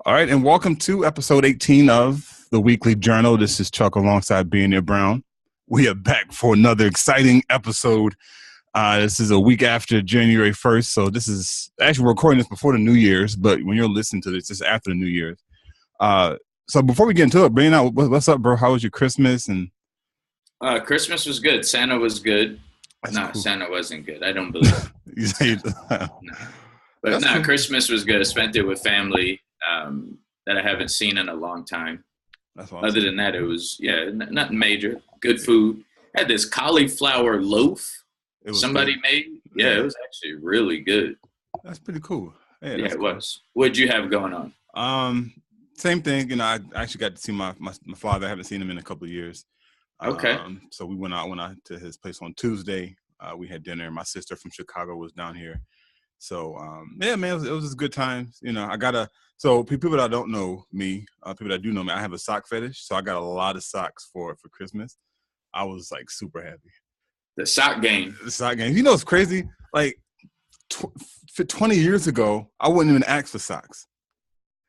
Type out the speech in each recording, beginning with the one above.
All right, and welcome to episode 18 of the Weekly Journal. This is Chuck alongside Billionaire Brown. We are back for another exciting episode. This is a week after January 1st, so this is actually we're recording this before the New Year's, but when you're listening to this, it's after the New Year's. So before we get into it, Billionaire, what's up, bro? How was your Christmas? And Christmas was good. Santa was good. No, cool. Santa wasn't good. I don't believe it. No. But no, cool. Christmas was good. I spent it with family that I haven't seen in a long time. That's awesome. Other than that, it was, nothing major. Good food. I had this cauliflower loaf somebody made. Yeah, it was actually really good. That's pretty cool. Yeah, it was. What'd you have going on? Same thing. You know, I actually got to see my father. I haven't seen him in a couple of years. Okay. So we went out to his place on Tuesday. We had dinner. My sister from Chicago was down here. So, yeah, man, it was just good times. You know, so people that don't know me, people that do know me, I have a sock fetish. So I got a lot of socks for Christmas. I was like super happy. The sock game. You know, it's crazy. Like 20 years ago, I wouldn't even ask for socks.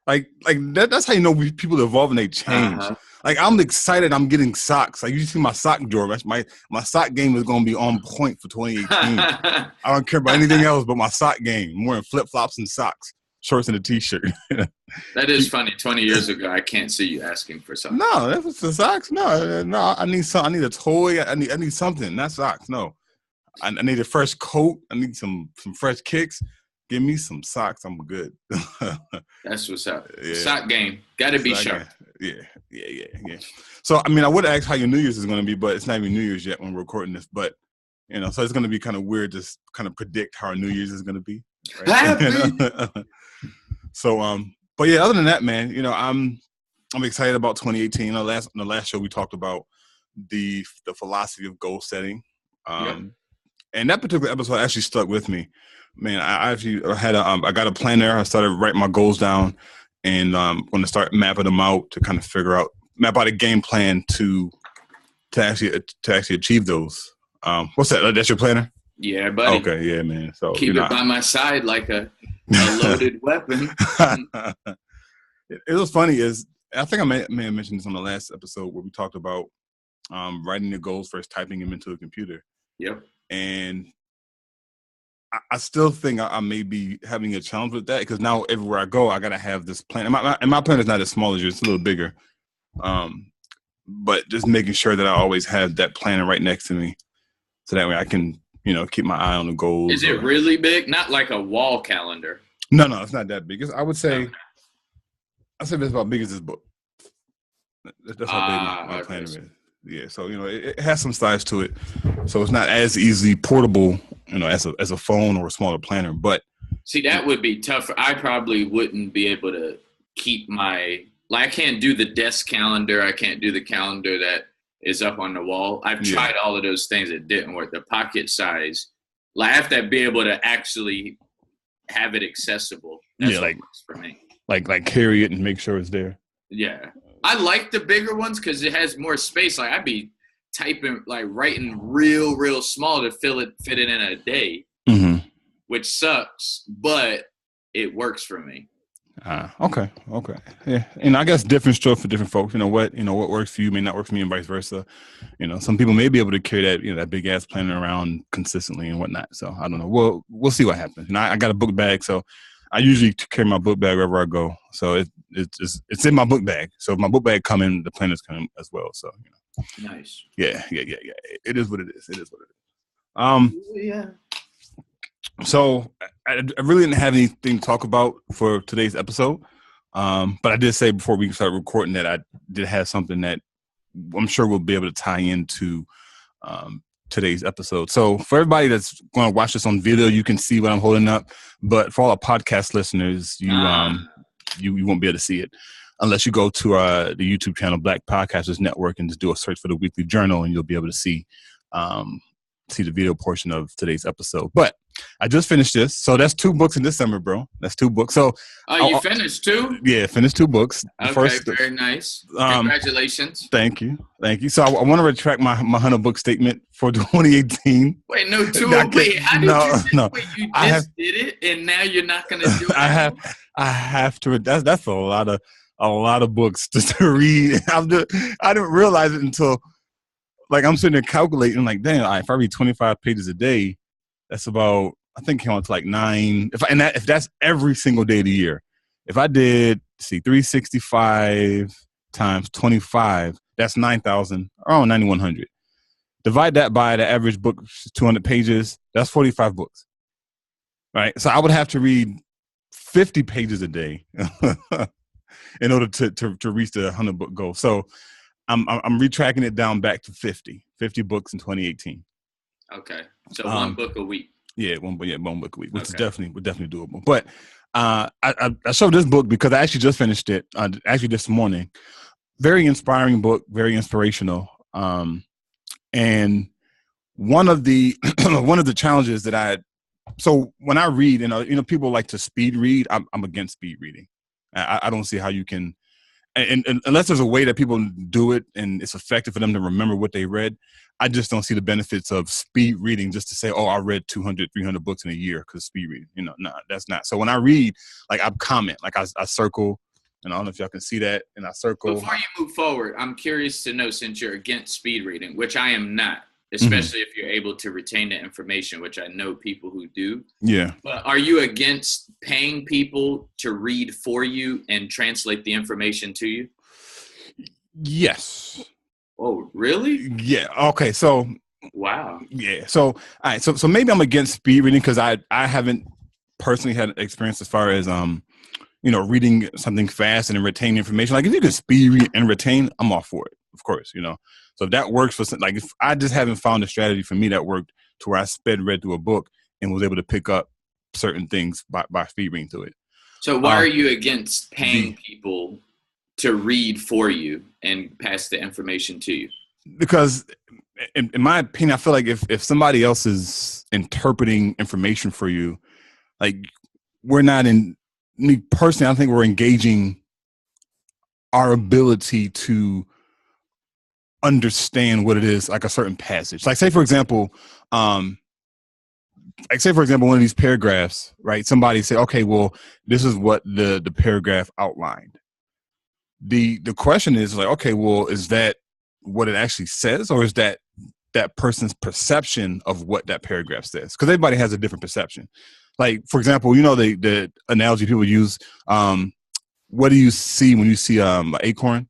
Like that's how you know people evolve and they change. Uh-huh. Like I'm excited I'm getting socks. Like you see my sock drawer. My sock game is gonna be on point for 2018. I don't care about anything else but my sock game. I'm wearing flip-flops and socks, shorts and a t-shirt. That is funny. 20 years ago, I can't see you asking for something. No, that was the socks. No, I need something. I need a toy. I need something, not socks. No. I need a fresh coat. I need some fresh kicks. Give me some socks. I'm good. That's what's up. Yeah. Sock game. Got to be sharp. Yeah. So, I mean, I would ask how your New Year's is going to be, but it's not even New Year's yet when we're recording this. But, you know, so it's going to be kind of weird to kind of predict how our New Year's is going to be. Right? So, but yeah, other than that, man, you know, I'm excited about 2018. The last show we talked about the philosophy of goal setting. And that particular episode actually stuck with me. Man, I actually had I got a planner. I started writing my goals down, and I'm going to start mapping them out to kind of map out a game plan to actually achieve those. What's that? That's your planner? Yeah, buddy. Okay, yeah, man. So keep it by my side like a loaded weapon. It was funny. I think I may have mentioned this on the last episode where we talked about writing the goals first, typing them into a computer. Yep. And I still think I may be having a challenge with that because now everywhere I go, I got to have this plan. And my plan is not as small as yours. It's a little bigger. But just making sure that I always have that planner right next to me so that way I can, you know, keep my eye on the goals. Is it really big? Not like a wall calendar. No, it's not that big. I would say it's about big as this book. That's how big my planner is. Yeah, so you know it has some size to it, so it's not as easily portable, you know, as a phone or a smaller planner. But see, that would be tough. I probably wouldn't be able to keep I can't do the desk calendar. I can't do the calendar that is up on the wall. I've tried all of those things. It didn't work. The pocket size, I have to be able to actually have it accessible. That's what works for me. Like carry it and make sure it's there. Yeah. I like the bigger ones because it has more space. Like I'd be typing, writing real small to fit it in a day, which sucks, but it works for me. Okay. Yeah. And I guess different stroke for different folks. You know what works for you may not work for me and vice versa. You know, some people may be able to carry that, you know, that big ass planner around consistently and whatnot. So I don't know. We'll see what happens. And I got a book bag, so I usually carry my book bag wherever I go. So it's in my book bag. So if my book bag come in, the planner's coming as well. So, you know. Nice. Yeah. It is what it is. Yeah. So I really didn't have anything to talk about for today's episode. But I did say before we started recording that I did have something that I'm sure we'll be able to tie into today's episode. So for everybody that's going to watch this on video, you can see what I'm holding up. But for all our podcast listeners, you won't be able to see it unless you go to the YouTube channel Black Podcasters Network and just do a search for the Weekly Journal, and you'll be able to see the video portion of today's episode. But I just finished this. So that's 2 books in December, bro. That's 2 books. So you finished 2? Yeah, finished 2 books. Very nice. Congratulations. Thank you. So I want to retract my 100 book statement for 2018. Wait, no, how did you just did it and now you're not going to do it? I have to. That's a lot of books to read. I didn't realize it until like I'm sitting there calculating like, damn, if I read 25 pages a day, that's about, I think it counts like 9. If that's every single day of the year, if I did 365 times 25, that's 9,000, around 9,100. Divide that by the average book, 200 pages. That's 45 books, right? So I would have to read 50 pages a day in order to reach the 100 book goal. So I'm retracking it down back to 50 books in 2018. Okay, so 1 book a week. Yeah, one book a week, which is definitely doable. But I showed this book because I actually just finished it actually this morning. Very inspiring book, very inspirational. And one of the challenges that so when I read, people like to speed read. I'm against speed reading. I don't see how you can. And unless there's a way that people do it and it's effective for them to remember what they read, I just don't see the benefits of speed reading just to say, oh, I read 200, 300 books in a year because speed reading. No, that's not. So when I read, like I comment, like I circle, and I don't know if y'all can see that, and I circle. Before you move forward, I'm curious to know, since you're against speed reading, which I am not, especially if you're able to retain the information, which I know people who do. Yeah. But are you against paying people to read for you and translate the information to you? Yes. Oh, really? Yeah. Okay. So. Wow. Yeah. So, all right. So maybe I'm against speed reading because I haven't personally had experience as far as reading something fast and retaining information. Like if you can speed read and retain, I'm all for it. Of course, So if that works for like if I just haven't found a strategy for me that worked to where I read through a book and was able to pick up certain things by speed reading through it. So why are you against paying people to read for you and pass the information to you? Because in my opinion, I feel like if somebody else is interpreting information for you, like we're not me personally, I think we're engaging our ability to understand what it is, like a certain passage. Like say for example, one of these paragraphs, right? Somebody say, okay, well, this is what the paragraph outlined. The question is like, okay, well, is that what it actually says, or is that person's perception of what that paragraph says? Because everybody has a different perception. Like, for example, the analogy people use, what do you see when you see an acorn?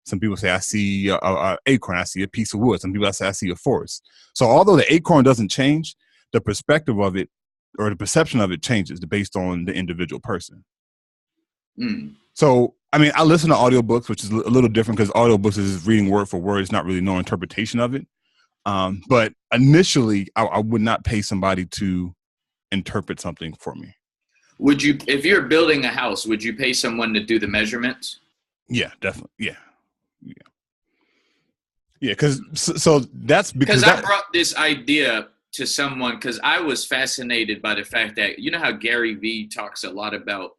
Some people say, I see an acorn, I see a piece of wood. Some people say, I see a forest. So although the acorn doesn't change, the perspective of it or the perception of it changes based on the individual person. So, I mean, I listen to audiobooks, which is a little different because audiobooks is reading word for word. It's not really no interpretation of it. But initially, I would not pay somebody to interpret something for me. Would you, if you're building a house, would you pay someone to do the measurements? Yeah, definitely. Yeah. Because so that's because I brought this idea to someone because I was fascinated by the fact that, how Gary Vee talks a lot about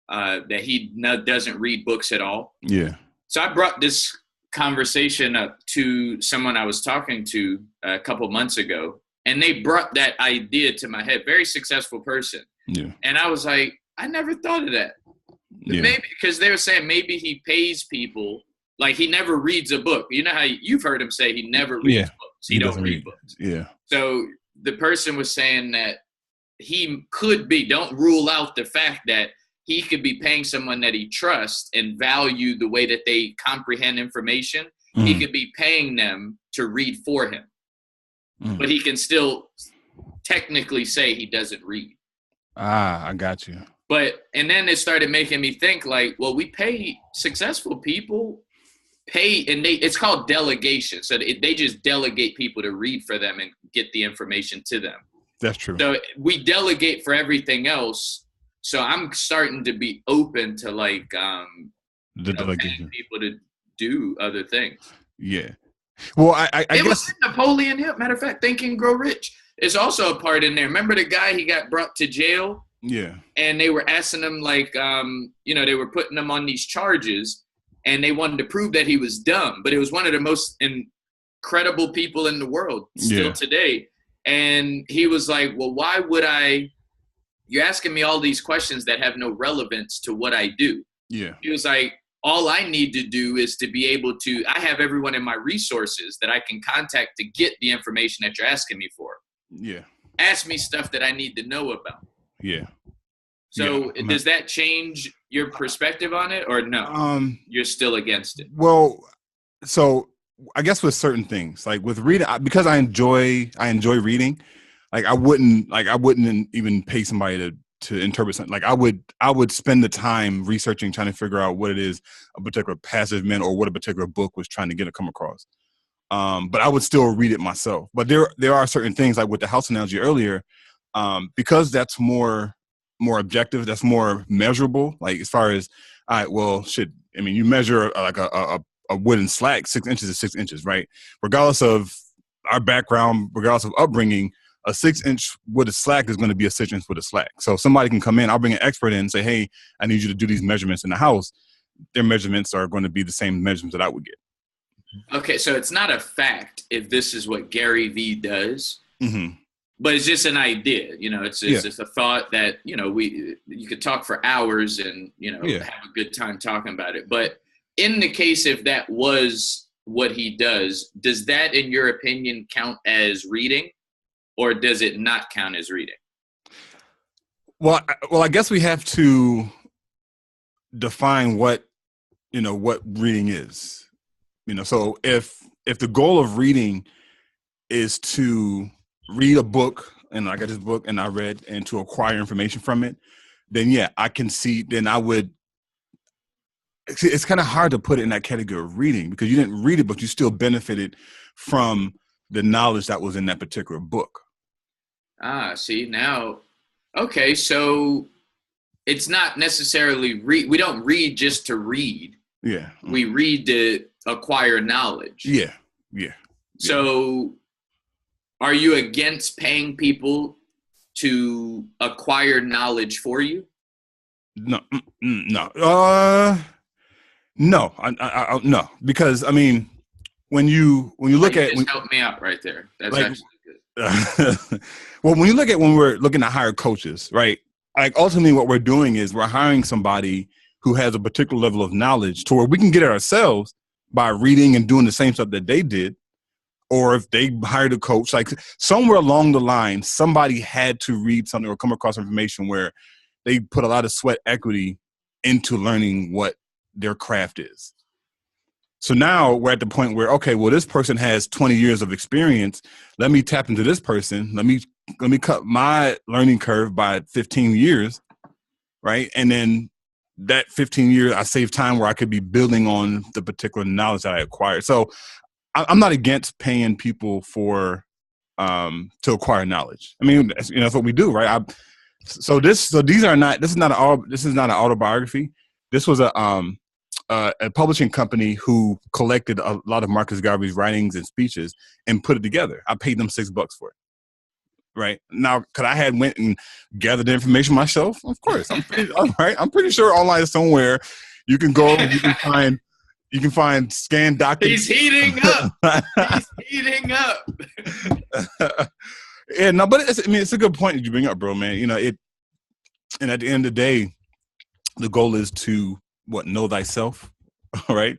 that he doesn't read books at all. Yeah. So I brought this conversation up to someone I was talking to a couple months ago, and they brought that idea to my head. Very successful person. Yeah. And I was like, I never thought of that. Yeah. Maybe because they were saying maybe he pays people. Like he never reads a book. You know how you've heard him say he never reads books. He don't read books. Yeah. So the person was saying that he could be, don't rule out the fact that he could be paying someone that he trusts and value the way that they comprehend information. He could be paying them to read for him. But he can still technically say he doesn't read. Ah, I got you. And then it started making me think like, well, we pay successful people and it's called delegation. So they just delegate people to read for them and get the information to them. That's true. So we delegate for everything else. So I'm starting to be open to like paying people to do other things. Yeah. Well, I guess was Napoleon Hill. Matter of fact, Think and Grow Rich. There's also a part in there. Remember the guy, he got brought to jail? Yeah. And they were asking him, like, they were putting him on these charges, and they wanted to prove that he was dumb. But it was one of the most incredible people in the world still today. And he was like, well, why would you're asking me all these questions that have no relevance to what I do. Yeah. He was like, all I need to do is to be able to, I have everyone in my resources that I can contact to get the information that you're asking me for. Yeah. Ask me stuff that I need to know about. Yeah. So does that change your perspective on it, or no? You're still against it? Well, so I guess with certain things, like with reading, because I enjoy reading, like I wouldn't even pay somebody to interpret something. Like I would spend the time researching, trying to figure out what it is a particular passage meant or what a particular book was trying to get to come across. But I would still read it myself. But there are certain things, like with the house analogy earlier, because that's more objective, that's more measurable. Like as far as, all right, well, you measure like a wooden slack, 6 inches is 6 inches, right? Regardless of our background, regardless of upbringing, a 6-inch wooden slack is going to be a 6-inch wooden slack. So somebody can come in, I'll bring an expert in and say, hey, I need you to do these measurements in the house. Their measurements are going to be the same measurements that I would get. Okay, so it's not a fact if this is what Gary Vee does, but it's just an idea. It's just a thought that, you could talk for hours and, have a good time talking about it. But in the case, if that was what he does that, in your opinion, count as reading, or does it not count as reading? Well, I guess we have to define what reading is. So if the goal of reading is to read a book, and I got this book and I read, and to acquire information from it, then I can see, then I would, it's kind of hard to put it in that category of reading because you didn't read it, but you still benefited from the knowledge that was in that particular book. See now, okay, so it's not necessarily we don't read just to read. Yeah. We read to acquire knowledge. Yeah. So are you against paying people to acquire knowledge for you? No. No, no, because when you look at, help me out right there. That's actually good. Well, when we're looking at hired coaches, right? Like ultimately what we're doing is we're hiring somebody who has a particular level of knowledge to where we can get it ourselves by reading and doing the same stuff that they did. Or if they hired a coach, like somewhere along the line, somebody had to read something or come across information where they put a lot of sweat equity into learning what their craft is. So now we're at the point where, okay, well, this person has 20 years of experience. Let me tap into this person. Let me cut my learning curve by 15 years, right? And then that 15 years, I save time where I could be building on the particular knowledge that I acquired. So I'm not against paying people for to acquire knowledge. That's what we do, right? This is not an autobiography. This was a publishing company who collected a lot of Marcus Garvey's writings and speeches and put it together. I paid them $6 for it. Right now, could I had went and gathered the information myself? Of course, I'm pretty sure online somewhere you can go. You can find scanned documents. He's heating up. Yeah, no, but it's a good point that you bring up, bro, man. And at the end of the day, the goal is to know thyself, right?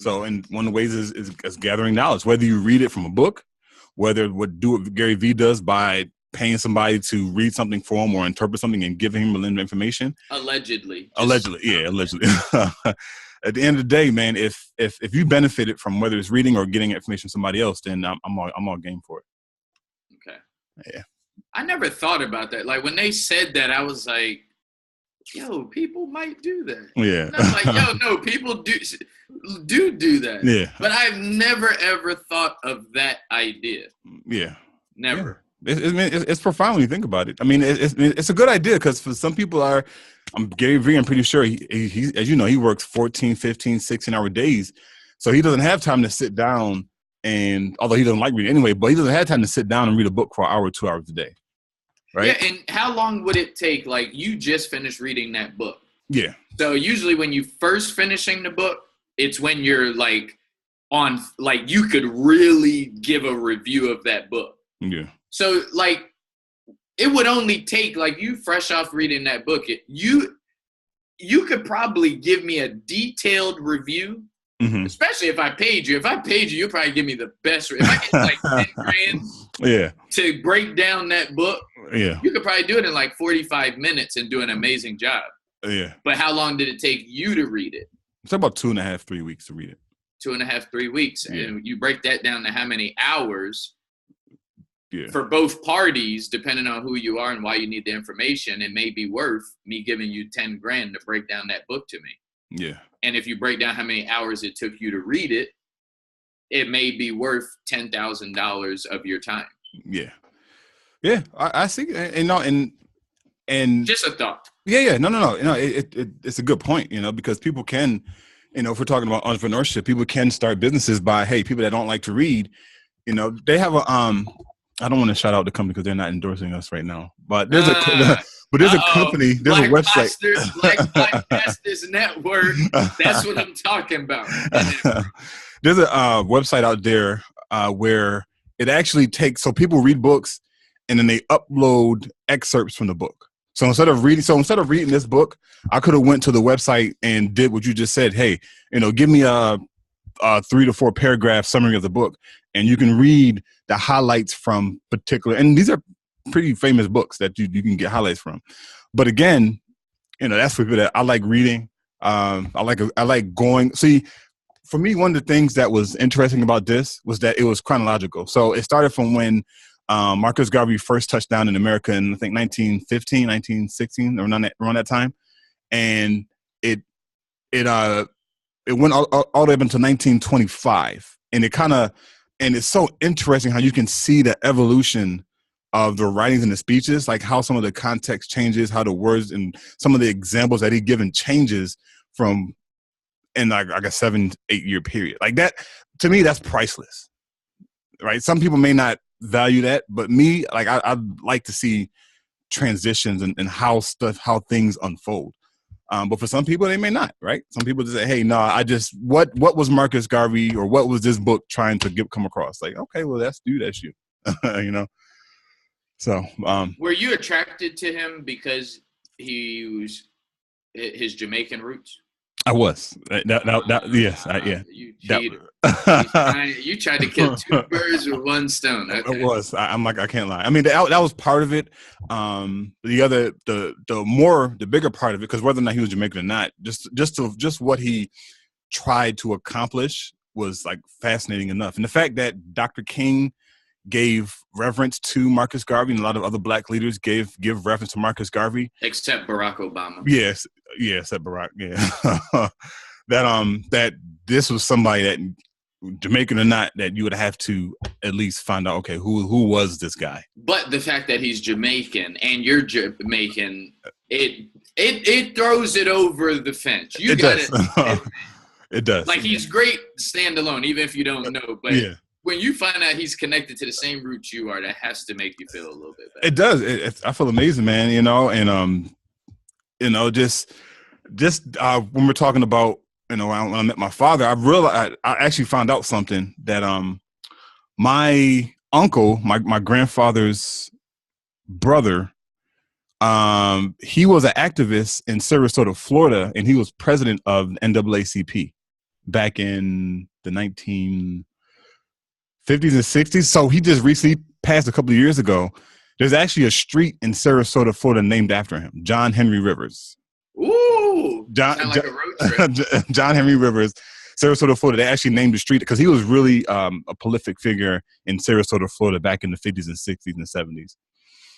So, and one of the ways is gathering knowledge, whether you read it from a book, whether what Gary Vee does by paying somebody to read something for him or interpret something and giving him a little information. Allegedly. Allegedly. At the end of the day, man, if you benefited from whether it's reading or getting information from somebody else, then I'm all game for it. Okay. Yeah. I never thought about that. Like when they said that, I was like, yo, people might do that. Yeah. And I'm like, yo, no, people do that. Yeah. But I've never, ever thought of that idea. Yeah. Never. Yeah. It's profound when you think about it. It's a good idea because for some people Gary Vee, I'm pretty sure he as you know, he works 14, 15, 16-hour days. So he doesn't have time to sit down And although he doesn't like reading anyway, but he doesn't have time to sit down and read a book for an hour or 2 hours a day. Right? Yeah, and how long would it take? Like, you just finished reading that book. Yeah. So usually when you first finishing the book, it's when you're like on, like, you could really give a review of that book. Yeah. So like, it would only take, like, you fresh off reading that book, you could probably give me a detailed review. Mm-hmm. Especially if I paid you. If I paid you, you'll probably give me the best. If I get like 10 grand to break down that book, you could probably do it in like 45 minutes and do an amazing job. Yeah. But how long did it take you to read it? It's about 2.5, 3 weeks to read it. 2.5, 3 weeks. Yeah. And you break that down to how many hours for both parties, depending on who you are and why you need the information, it may be worth me giving you 10 grand to break down that book to me. Yeah. And if you break down how many hours it took you to read it, it may be worth $10,000 of your time. Yeah. Yeah. I see. And just a thought. Yeah. No. It's a good point, because people can, if we're talking about entrepreneurship, people can start businesses by, hey, people that don't like to read, they have a, I don't want to shout out the company because they're not endorsing us right now, but there's a company, there's a website. Black Podcasters Network. That's what I'm talking about. There's a website out there where it actually takes, so people read books and then they upload excerpts from the book. So instead of reading this book, I could have went to the website and did what you just said. Hey, give me a 3 to 4 paragraph summary of the book, and you can read the highlights from particular, and these are pretty famous books that you can get highlights from. But again, that's for people that I like reading. I like going. See, for me, one of the things that was interesting about this was that it was chronological. So it started from when Marcus Garvey first touched down in America in, I think, 1915, 1916, around that time. And it went all the way up until 1925. And it's so interesting how you can see the evolution of the writings and the speeches, like how some of the context changes, how the words and some of the examples that he given changes from in like a 7-8 year period. Like that, to me, that's priceless, right? Some people may not value that, but me, like I'd like to see transitions and how things unfold. But for some people, they may not, right? Some people just say, hey, no, what was Marcus Garvey or what was this book trying to come across? Like, okay, well, that's you. So, were you attracted to him because he was his Jamaican roots? I was. Yes. You cheated. You tried to kill 2 birds with 1 stone. Okay. It was. I'm like, I can't lie. I mean, that was part of it. The bigger part of it, because whether or not he was Jamaican or not, just what he tried to accomplish was like fascinating enough. And the fact that Dr. King gave reverence to Marcus Garvey, and a lot of other Black leaders give reference to Marcus Garvey, except Barack Obama. Yes, except Barack. Yeah, that this was somebody that, Jamaican or not, that you would have to at least find out, okay, who was this guy? But the fact that he's Jamaican and you're Jamaican, it throws it over the fence. You got it. It does. Like, he's great standalone, even if you don't know, but. Yeah. When you find out he's connected to the same roots you are, that has to make you feel a little bit better. It does. I feel amazing, man. And just when we're talking about, when I met my father, I actually found out something that my uncle, my grandfather's brother, he was an activist in Sarasota, Florida, and he was president of NAACP back in the 1950s and 60s. So he just recently passed a couple of years ago. There's actually a street in Sarasota, Florida named after him, John Henry Rivers. Ooh, sound like a road trip. John Henry Rivers, Sarasota, Florida. They actually named the street because he was really a prolific figure in Sarasota, Florida back in the 50s and 60s and 70s.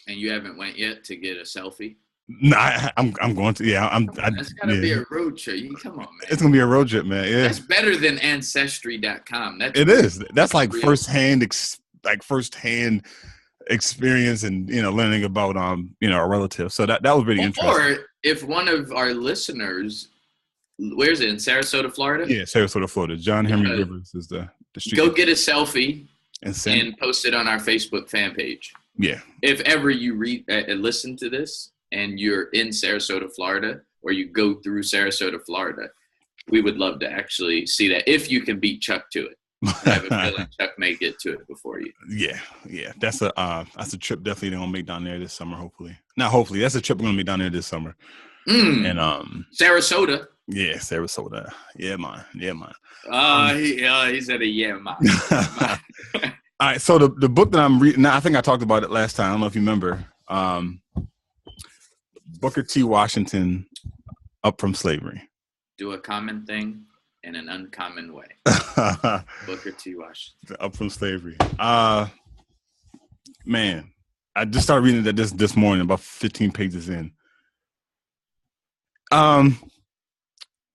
And you haven't went yet to get a selfie? No, I'm going to. Yeah, that's gotta be a road trip. Come on, man. It's gonna be a road trip, man. Yeah, that's better than Ancestry.com. It is. That's like firsthand experience and learning about a relative. So that was really interesting. Or if one of our listeners, where's it, in Sarasota, Florida? Yeah, Sarasota, Florida. John Henry Rivers is the Go get a selfie and post it on our Facebook fan page. Yeah. If ever you listen to this and you're in Sarasota, Florida, or you go through Sarasota, Florida, we would love to actually see that if you can beat Chuck to it. I have a feeling Chuck may get to it before you. Yeah. That's a trip definitely they're gonna make down there this summer. Hopefully, not hopefully. That's a trip we're gonna make down there this summer. And Sarasota. Yeah, Sarasota. Yeah, man. He said man. All right. So the book that I'm reading now, I think I talked about it last time. I don't know if you remember. Booker T. Washington, Up from Slavery. Do a common thing in an uncommon way. Booker T. Washington. Up from Slavery. Man, I just started reading that this morning, about 15 pages in.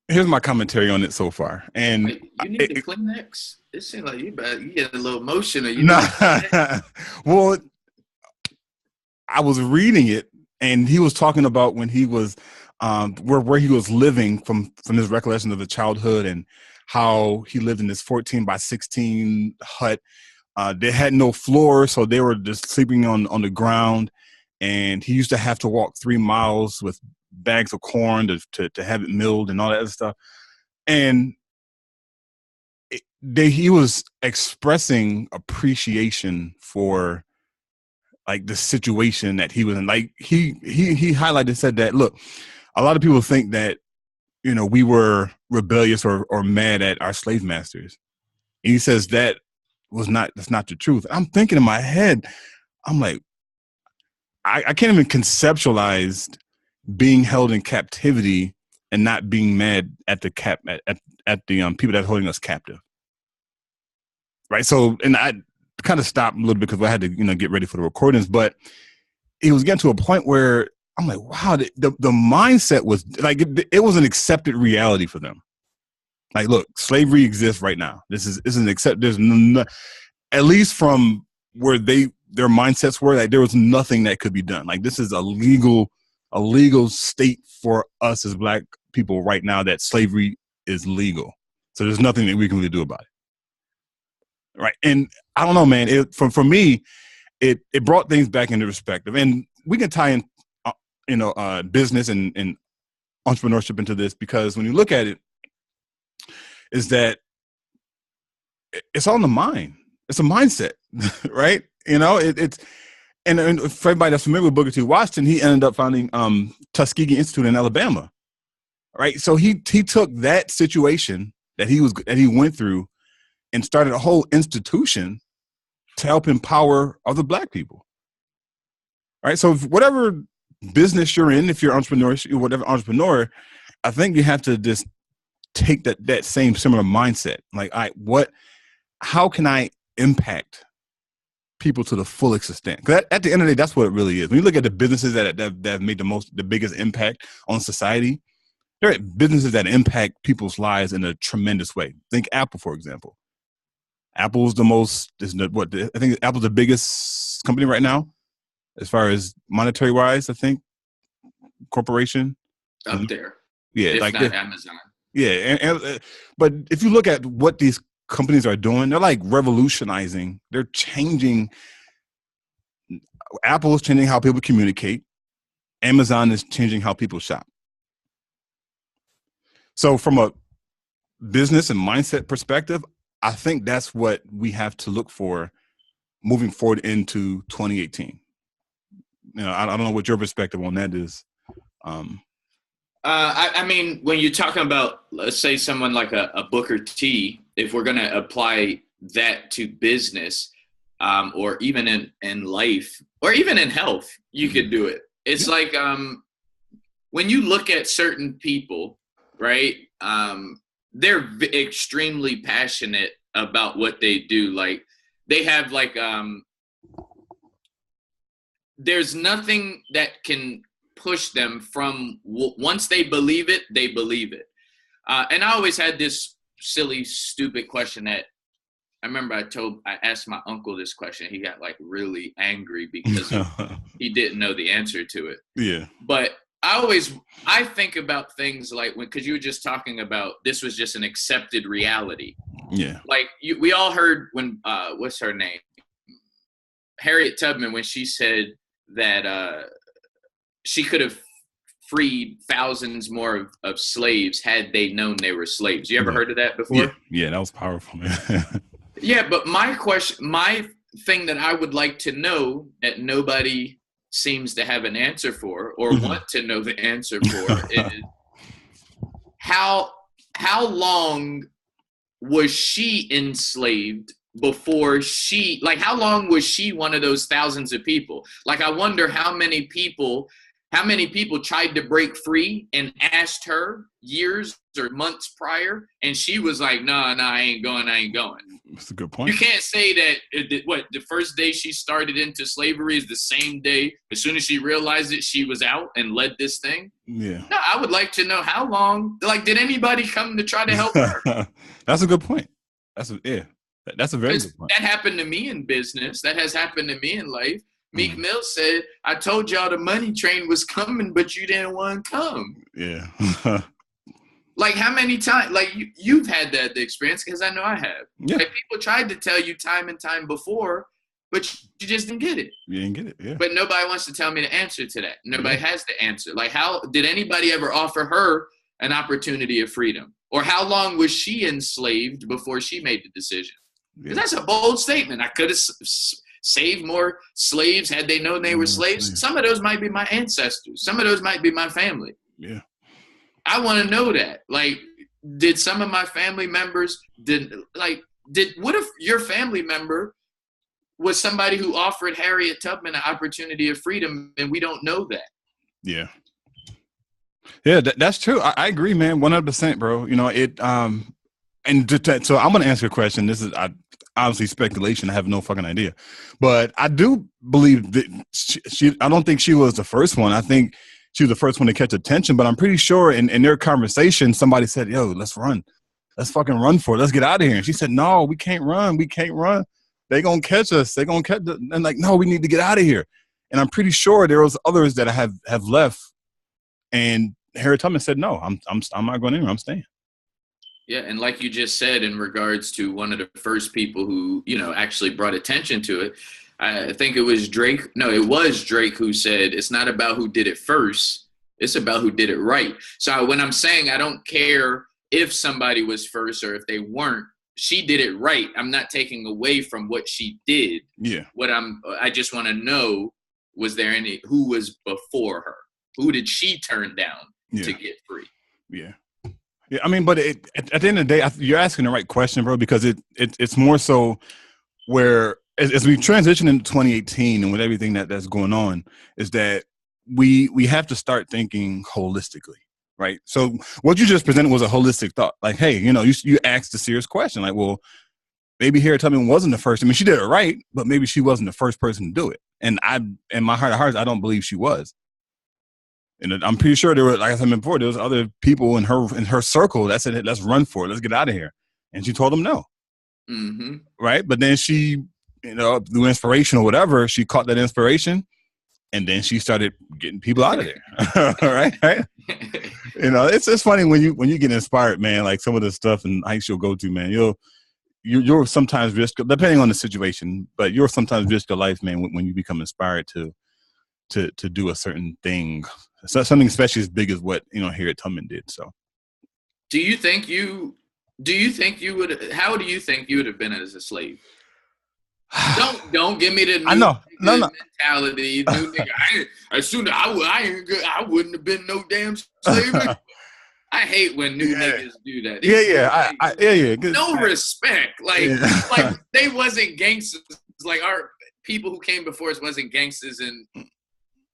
Here's my commentary on it so far. And wait, you need a Kleenex? It seems like you get a little emotional. Well, I was reading it, and he was talking about when he was where he was living from his recollection of his childhood and how he lived in this 14 by 16 hut. They had no floor, so they were just sleeping on the ground. And he used to have to walk 3 miles with bags of corn to have it milled and all that other stuff. And he was expressing appreciation for like the situation that he was in. Like he highlighted, said that, look, a lot of people think that, we were rebellious or mad at our slave masters. And he says that's not the truth. I'm thinking in my head, I'm like, I can't even conceptualize being held in captivity and not being mad at the people that are holding us captive. Right. So, and I kind of stopped a little bit because I had to, get ready for the recordings, but it was getting to a point where I'm like, wow, the mindset was like, it was an accepted reality for them. Like, look, slavery exists right now. This is an there's at least from where their mindsets were, like there was nothing that could be done. Like this is a legal state for us as Black people right now, that slavery is legal. So there's nothing that we can really do about it. Right. And I don't know, man, for me, it brought things back into perspective, and we can tie in, business and entrepreneurship into this, because when you look at it, is that it's all in the mind. It's a mindset, right? It's and for everybody that's familiar with Booker T. Washington, he ended up founding Tuskegee Institute in Alabama, right? So he took that situation that he went through and started a whole institution to help empower other Black people, right? So whatever business you're in, if you're whatever entrepreneur, I think you have to just take that same similar mindset. Like, how can I impact people to the fullest extent? Because at the end of the day, that's what it really is. When you look at the businesses that have made the biggest impact on society, they're businesses that impact people's lives in a tremendous way. Think Apple, for example. Apple's I think Apple's the biggest company right now, as far as monetary wise, I think, corporation. Up there. Yeah. If like not Amazon. Yeah. But if you look at what these companies are doing, they're like revolutionizing. They're changing. Apple is changing how people communicate. Amazon is changing how people shop. So from a business and mindset perspective, I think that's what we have to look for moving forward into 2018. I don't know what your perspective on that is. I mean, when you're talking about, let's say, someone like a Booker T, if we're going to apply that to business, or even in life, or even in health, you could do it. It's like when you look at certain people, right? They're extremely passionate about what they do. Like they have there's nothing that can push them from once they believe it, they believe it. And I always had this silly, stupid question that I remember I asked my uncle this question. He got really angry because he didn't know the answer to it. Yeah. But I think about things like because you were just talking about this was just an accepted reality. Yeah. Like we all heard when what's her name? Harriet Tubman, when she said that she could have freed thousands more of slaves had they known they were slaves. You ever heard of that before? Yeah, that was powerful, man. Yeah, but my thing that I would like to know that nobody seems to have an answer for or want to know the answer for is how long was she enslaved before how long was she one of those thousands of people? Like, I wonder how many people tried to break free and asked her years or months prior, and she was like, no, I ain't going. That's a good point. You can't say that the first day she started into slavery is the same day, as soon as she realized it, she was out and led this thing. Yeah. No, I would like to know how long, like, did anybody come to try to help her? That's a good point. That's a very good point. That happened to me in business. That has happened to me in life. Meek Mill said, I told y'all the money train was coming, but you didn't want to come. Yeah. Like, how many times, like, you've had that experience, because I know I have. Yeah. Like, people tried to tell you time and time before, but you just didn't get it. You didn't get it, yeah. But nobody wants to tell me the answer to that. Nobody has the answer. Like, how did anybody ever offer her an opportunity of freedom? Or how long was she enslaved before she made the decision? Because that's a bold statement. I could have saved more slaves had they known they were slaves. Some of those might be my ancestors. Some of those might be my family. Yeah. I want to know that. Like, did some of my family members what if your family member was somebody who offered Harriet Tubman an opportunity of freedom and we don't know that? Yeah. Yeah, that's true. I agree, man. 100%, bro. You know, so I'm going to answer your question. This is obviously speculation. I have no fucking idea. But I do believe that I don't think she was the first one. I think she was the first one to catch attention. But I'm pretty sure in their conversation, somebody said, yo, let's run. Let's fucking run for it. Let's get out of here. And she said, no, we can't run. We can't run. They going to catch us. They going to catch us. And like, no, we need to get out of here. And I'm pretty sure there was others that have left. And Harriet Tubman said, no, I'm not going anywhere. I'm staying. Yeah, and like you just said, in regards to one of the first people who, actually brought attention to it, I think it was Drake. No, it was Drake who said, it's not about who did it first. It's about who did it right. So when I'm saying I don't care if somebody was first or if they weren't, she did it right. I'm not taking away from what she did. Yeah. I just want to know, was there who was before her? Who did she turn down to get free? Yeah. Yeah, I mean, but at the end of the day, you're asking the right question, bro, because it's more so where as we transition into 2018 and with everything that's going on, is that we have to start thinking holistically, right? So what you just presented was a holistic thought. Like, hey, you asked a serious question. Like, well, maybe Harriet Tubman wasn't the first. I mean, she did it right, but maybe she wasn't the first person to do it. And in my heart of hearts, I don't believe she was. And I'm pretty sure there were, like I said before, there was other people in her circle that said, let's run for it. Let's get out of here. And she told them no. Mm-hmm. Right. But then she, through inspiration or whatever, she caught that inspiration and then she started getting people out of there. Right. It's funny when you get inspired, man, like some of the stuff and hikes you'll go to, man, you're sometimes risk, depending on the situation, but you're sometimes risk your life, man, when you become inspired to do a certain thing. So something especially as big as what Harriet Tubman did. So, do you think you would? How do you think you would have been as a slave? Don't give me the mentality. New nigga. I wouldn't have been no damn slave. I hate when new niggas do that. No respect. Like they wasn't gangsters. Like our people who came before us wasn't gangsters and.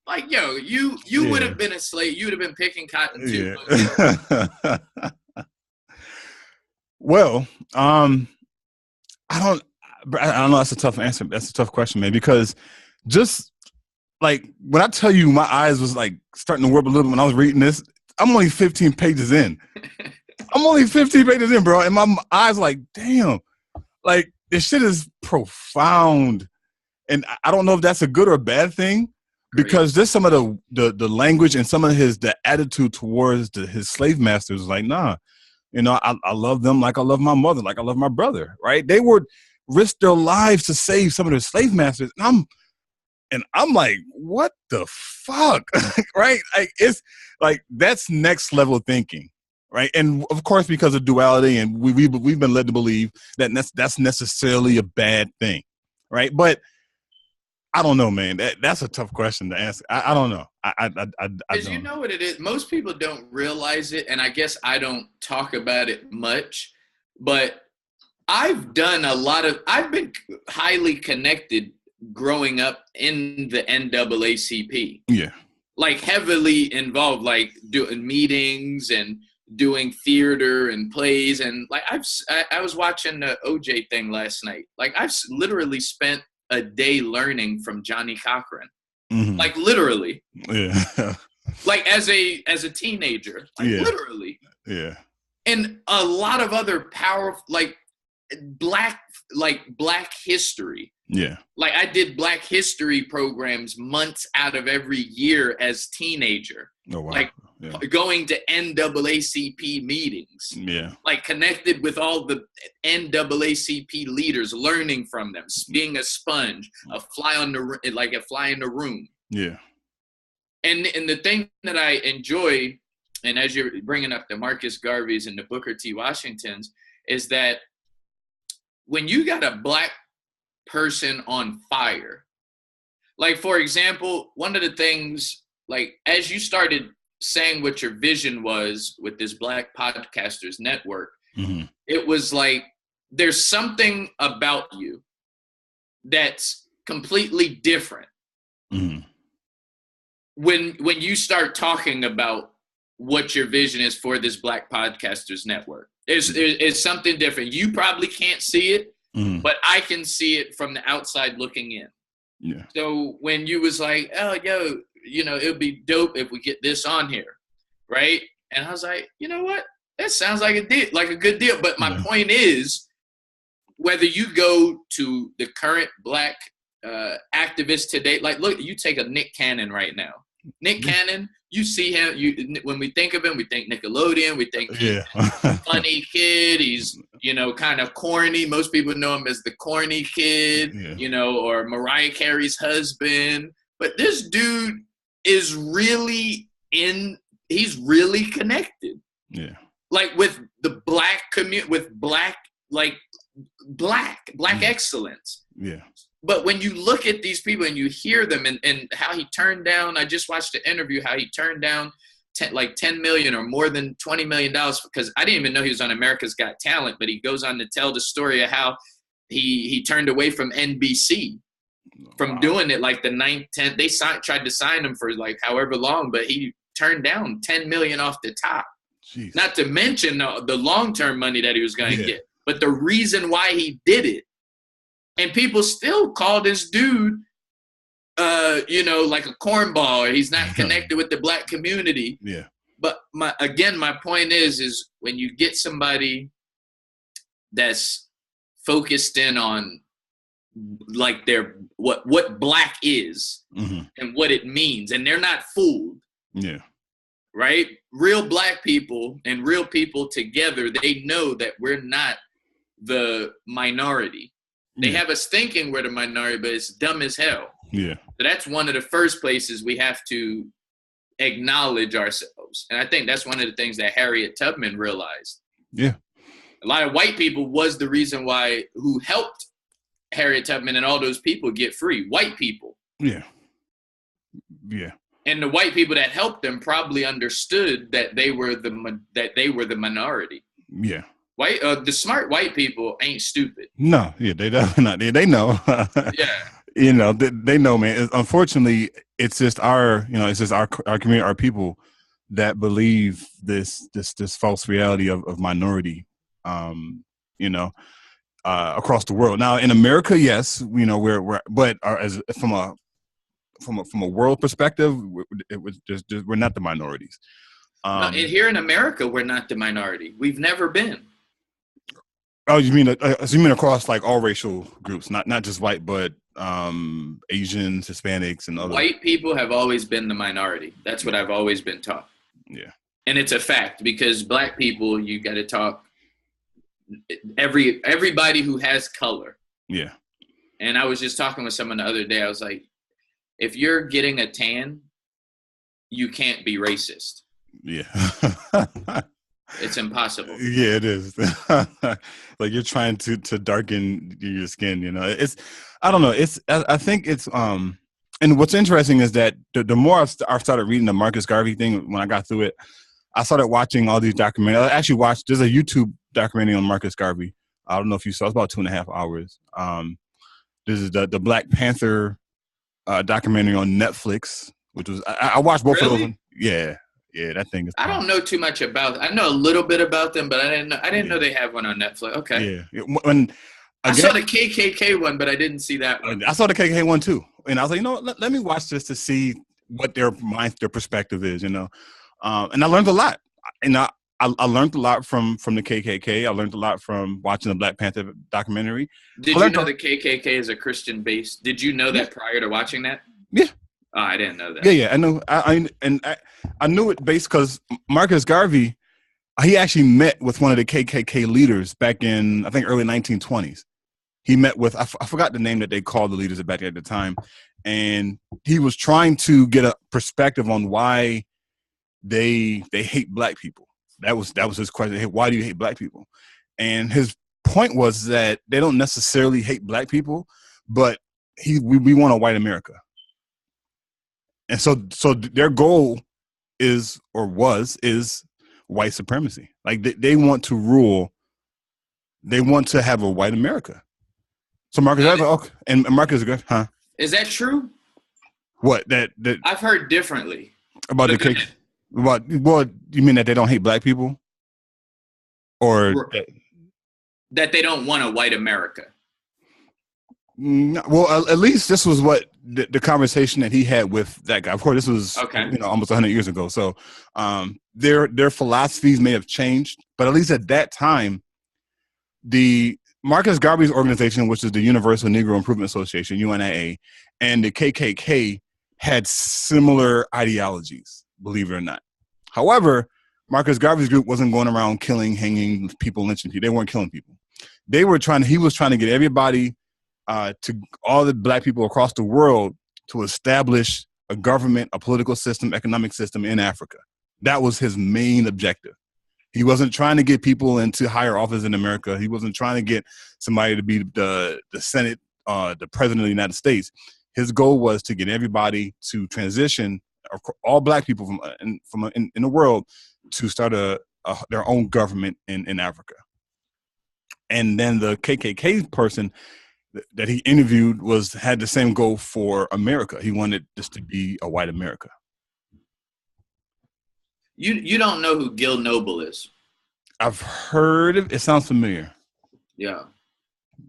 Like, yo, you would have been a slave. You would have been picking cotton too. Yeah. Well, I don't know. That's a tough answer. That's a tough question, man, because just like when I tell you my eyes was like starting to warp a little bit when I was reading this, I'm only 15 pages in. Bro. And my eyes like, damn, like this shit is profound. And I don't know if that's a good or a bad thing. Because just some of the language and some of the attitude towards his slave masters was like, nah, You know, I love them like I love my mother, like I love my brother, right? They would risk their lives to save some of their slave masters. And I'm like, what the fuck? Right? Like, it's like, that's next level thinking. Right. And of course, because of duality, and we've been led to believe that that's necessarily a bad thing. Right. But I don't know, man. That's a tough question to answer. I don't know. I don't. You know what it is? Most people don't realize it. And I guess I don't talk about it much, but I've been highly connected growing up in the NAACP. Yeah. Like heavily involved, like doing meetings and doing theater and plays. And like I was watching the OJ thing last night. Like I've literally spent a day learning from Johnny Cochran. Mm-hmm. Like literally. Yeah. Like as a teenager. Like literally. Yeah. And a lot of other powerful, like black history. Yeah. Like I did Black history programs months out of every year as teenager. Oh, wow. Like going to NAACP meetings. Yeah. Like connected with all the NAACP leaders, learning from them, being a sponge, a fly in the room. Yeah. And the thing that I enjoy, and as you're bringing up the Marcus Garveys and the Booker T. Washingtons, is that when you got a black person on fire, like for example, one of the things, like as you started saying what your vision was with this Black Podcasters Network, mm-hmm. It was like there's something about you that's completely different. Mm-hmm. When you start talking about what your vision is for this Black Podcasters Network, it's something different. You probably can't see it, mm-hmm. but I can see it from the outside looking in. Yeah. So when you was like, oh, yo, you know, it would be dope if we get this on here, right? And I was like, you know what? That sounds like a good deal. But my point is, whether you go to the current Black activists today, like, look, you take a Nick Cannon right now. Nick Cannon, you see him. When we think of him, we think Nickelodeon. We think he's a funny kid. He's, you know, kind of corny. Most people know him as the corny kid, you know, or Mariah Carey's husband. But this dude is really he's really connected. Yeah. Like with the Black community, with Black excellence. Yeah. But when you look at these people and you hear them and how he turned down, I just watched the interview, how he turned down $10 million or more than $20 million, because I didn't even know he was on America's Got Talent, but he goes on to tell the story of how he turned away from NBC from doing it like the 9th, 10th. They tried to sign him for like however long, but he turned down $10 million off the top. Jeez. Not to mention the long-term money that he was going to get. But the reason why he did it, and people still call this dude, you know, like a cornball, or he's not connected with the Black community. Yeah. But my point is when you get somebody that's focused in on like their what Black is, mm-hmm. and what it means, and they're not fooled. Yeah. Right? Real Black people and real people together, they know that we're not the minority. They have us thinking we're the minority, but it's dumb as hell. Yeah. So that's one of the first places we have to acknowledge ourselves. And I think that's one of the things that Harriet Tubman realized. Yeah. A lot of white people was the reason who helped Harriet Tubman and all those people get free. White people. Yeah. Yeah. And the white people that helped them probably understood that they were the minority. Yeah. The smart white people ain't stupid. No, yeah, they definitely not. They know. Yeah. You know, they know, man. Unfortunately, it's just our community, our people that believe this false reality of minority, you know, across the world. Now in America, yes, you know, from a world perspective, it was just we're not the minorities. No, and here in America, we're not the minority. We've never been. Oh, you mean across like all racial groups, not just white, but Asians, Hispanics, and other. White people have always been the minority. That's what I've always been taught. Yeah. And it's a fact, because Black people, you got to talk everybody who has color. Yeah. And I was just talking with someone the other day. I was like, if you're getting a tan, you can't be racist. Yeah. It's impossible. Yeah, it is. Like you're trying to darken your skin, you know. I don't know. I think it's and what's interesting is that the more I've started reading the Marcus Garvey thing, when I got through it, I started watching all these documentaries. I actually watched, there's a YouTube documentary on Marcus Garvey. I don't know if you saw, it's about 2.5 hours. This is the Black Panther documentary on Netflix, which was, I watched both of those. Yeah. Yeah, that thing is. I don't know too much about. I know a little bit about them, but I didn't know they have one on Netflix. Okay. Yeah. When I saw the KKK one, but I didn't see that one. I saw the KKK one too, and I was like, you know, let me watch this to see what their perspective is, you know. And I learned a lot, and I learned a lot from the KKK. I learned a lot from watching the Black Panther documentary. Did you know the KKK is a Christian base? Did you know that prior to watching that? Yeah. Oh, I didn't know that. Yeah, I know. I knew it based because Marcus Garvey, he actually met with one of the KKK leaders back in, I think, early 1920s. He met with, I forgot the name that they called the leaders back at the time, and he was trying to get a perspective on why they hate Black people. That was his question. Hey, why do you hate Black people? And his point was that they don't necessarily hate Black people, but we want a white America. And so their goal is white supremacy. Like they want to rule. They want to have a white America. So Marcus, okay, and Marcus, huh? Is that true? What that I've heard differently about the cake. What you mean that they don't hate Black people, or that they don't want a white America? Well, at least this was what the conversation that he had with that guy. Of course, this was almost 100 years ago. So their philosophies may have changed, but at least at that time, the Marcus Garvey's organization, which is the Universal Negro Improvement Association, UNIA, and the KKK had similar ideologies, believe it or not. However, Marcus Garvey's group wasn't going around killing, hanging people, lynching people. They weren't killing people. He was trying to get everybody, to all the Black people across the world, to establish a government, a political system, economic system in Africa. That was his main objective. He wasn't trying to get people into higher office in America. He wasn't trying to get somebody to be the Senate, the president of the United States. His goal was to get everybody to transition, all Black people in the world, to start their own government in Africa. And then the KKK person that he interviewed had the same goal for America. He wanted this to be a white America. You don't know who Gil Noble is? I've heard of it. Sounds familiar. Yeah.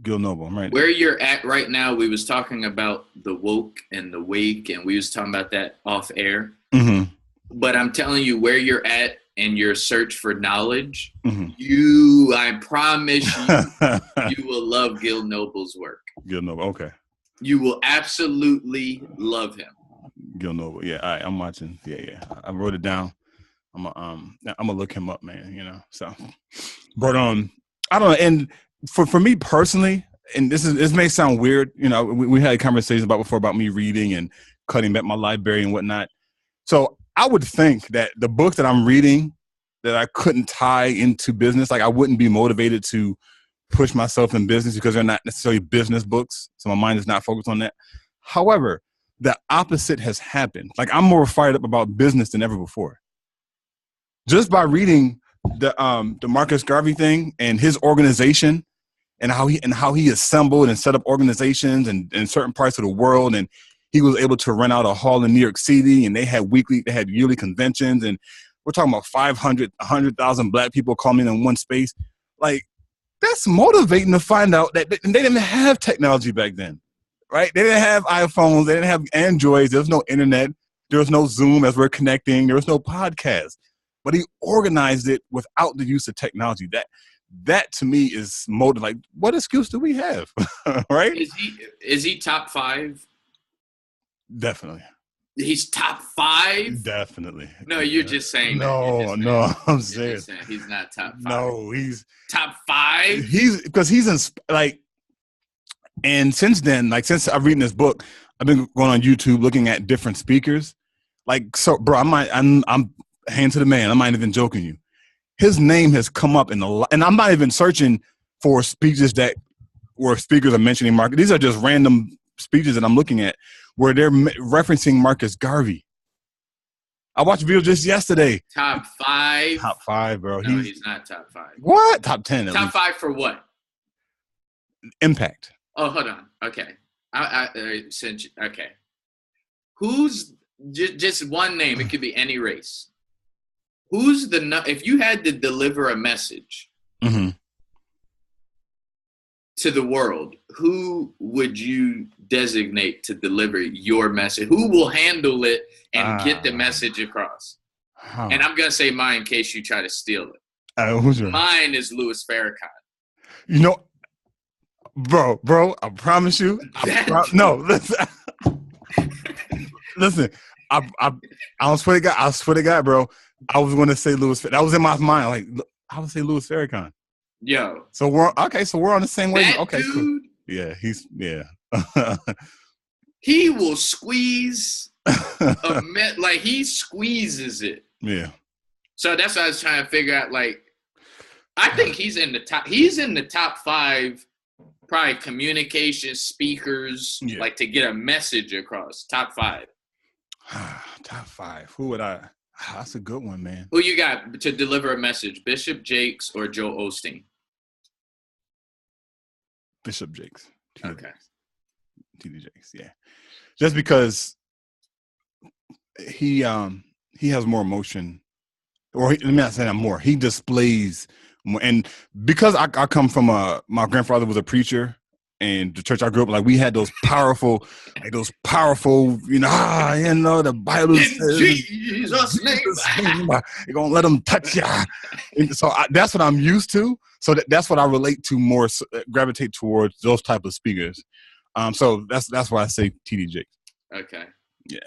Gil Noble, right? Where you're at right now, we was talking about the woke and the wake, and we was talking about that off air. Mm-hmm. But I'm telling you, where you're at in your search for knowledge, mm-hmm. I promise you will love Gil Noble's work. Gil Noble, okay. You will absolutely love him. Gil Noble, yeah. All right, I'm watching. Yeah. I wrote it down. I'm gonna look him up, man. You know, so. But I don't know. And for me personally, and this may sound weird. You know, we had conversations before about me reading and cutting back my library and whatnot. So I would think that the books that I'm reading that I couldn't tie into business, like I wouldn't be motivated to push myself in business because they're not necessarily business books. So my mind is not focused on that. However, the opposite has happened. Like I'm more fired up about business than ever before. Just by reading the Marcus Garvey thing and his organization and how he assembled and set up organizations in certain parts of the world, and he was able to rent out a hall in New York City, and they had yearly conventions, and we're talking about 500, 100,000 Black people coming in one space. Like that's motivating to find out that they didn't have technology back then, right? They didn't have iPhones, they didn't have Androids, there was no internet, there was no Zoom as we're connecting, there was no podcast. But he organized it without the use of technology. That to me is motive. Like, what excuse do we have, right? Is he top 5? Definitely. He's top 5? Definitely. No, you're just saying no, that. No, I'm serious. He's not top 5. No, he's top 5. Because he's in like, and since then, like since I've reading this book, I've been going on YouTube looking at different speakers. Like, so, bro, I'm hand to the man. I'm not even joking you. His name has come up in and I'm not even searching for speeches where speakers are mentioning Marcus. These are just random speeches that I'm looking at where they're referencing Marcus Garvey. I watched a video just yesterday. Top 5? Top 5, bro. No, he's not top 5. What? Top 10. Top 5 for what? Impact. Oh, hold on. Okay. Okay. Who's just one name? It could be any race. Who's if you had to deliver a message to the world, who would you designate to deliver your message? Who will handle it and get the message across? And I'm going to say mine in case you try to steal it. Who's yours? Mine is Louis Farrakhan. You know, bro, I promise you. No, listen. Listen, I swear to God, bro. I was going to say Louis. That was in my mind. Like, I would say Louis Farrakhan. Yo. So we're on the same way. Okay, dude, cool. Yeah, he will squeeze like he squeezes it. Yeah. So that's what I was trying to figure out. Like, I think he's in the top 5, probably communication speakers, like to get a message across. Top 5. Top 5. Who would I? That's a good one, man. Who you got to deliver a message? Bishop Jakes or Joe Osteen? Bishop Jakes. Okay. T.D. Jakes, yeah. Just because he has more emotion, or let me not say that more. He displays more, and because I come from my grandfather was a preacher, and the church I grew up, like we had those powerful, the Bible says, Jesus' name, you're gonna let them touch you. And so that's what I'm used to. So that's what I relate to more, gravitate towards those type of speakers. So that's why I say T.D. Jakes. Okay. Yeah,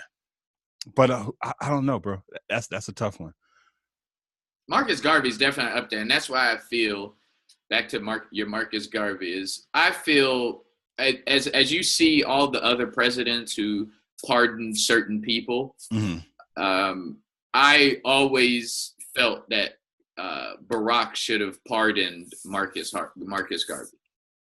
but I don't know, bro. That's a tough one. Marcus Garvey's definitely up there, and that's why I feel. Back to your Marcus Garvey is, I feel as you see all the other presidents who pardoned certain people, I always felt that Barack should have pardoned Marcus Garvey.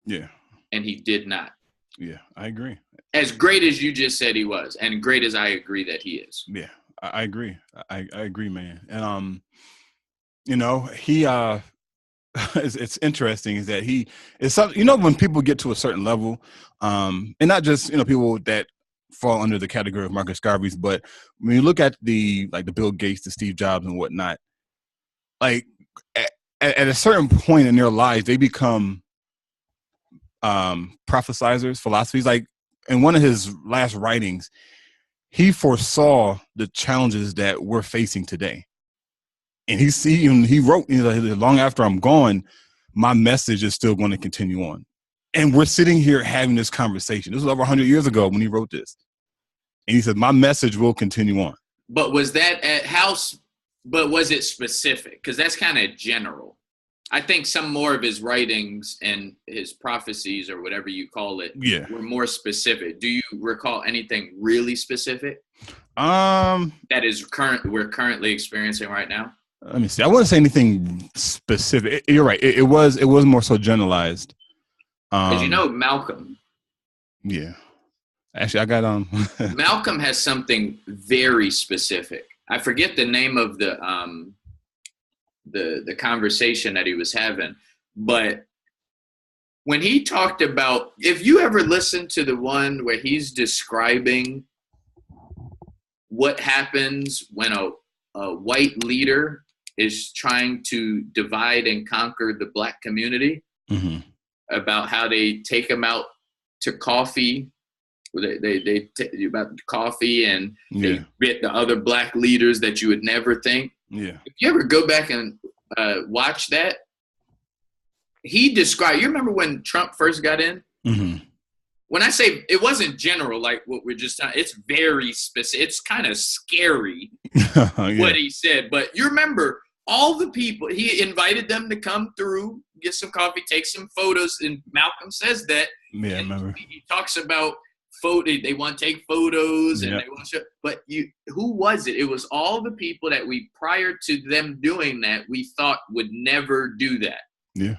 Yeah. And he did not. Yeah, I agree. As great as you just said he was, and great as I agree that he is. Yeah, I agree. I agree, man. And he it's interesting is that he is something, when people get to a certain level, and not just, people that fall under the category of Marcus Garvey's, but when you look at the Bill Gates, the Steve Jobs and whatnot, like at a certain point in their lives, they become prophesizers, philosophies. Like in one of his last writings, he foresaw the challenges that we're facing today. And he wrote, long after I'm gone, my message is still going to continue on. And we're sitting here having this conversation. This was over 100 years ago when he wrote this. And he said, my message will continue on. But was that but was it specific? Because that's kind of general. I think some more of his writings and his prophecies, or whatever you call it, were more specific. Do you recall anything really specific that we're currently experiencing right now? Let me see. I wouldn't say anything specific. You're right. It was more so generalized. Because Malcolm. Yeah. Actually, I got Malcolm has something very specific. I forget the name of the conversation that he was having, but when he talked about, if you ever listen to the one where he's describing what happens when a white leader is trying to divide and conquer the black community, about how they take them out to coffee. They tell you about coffee, and they get the other black leaders that you would never think. Yeah. If you ever go back and watch that, he described, you remember when Trump first got in? when I say it wasn't general, like what we're just talking, it's very specific. It's kind of scary what he said. But you remember all the people, he invited them to come through, get some coffee, take some photos. And Malcolm says that. Yeah, I remember. He talks about they want to take photos and they want to show. But who was it? It was all the people that prior to them doing that, we thought would never do that. Yeah.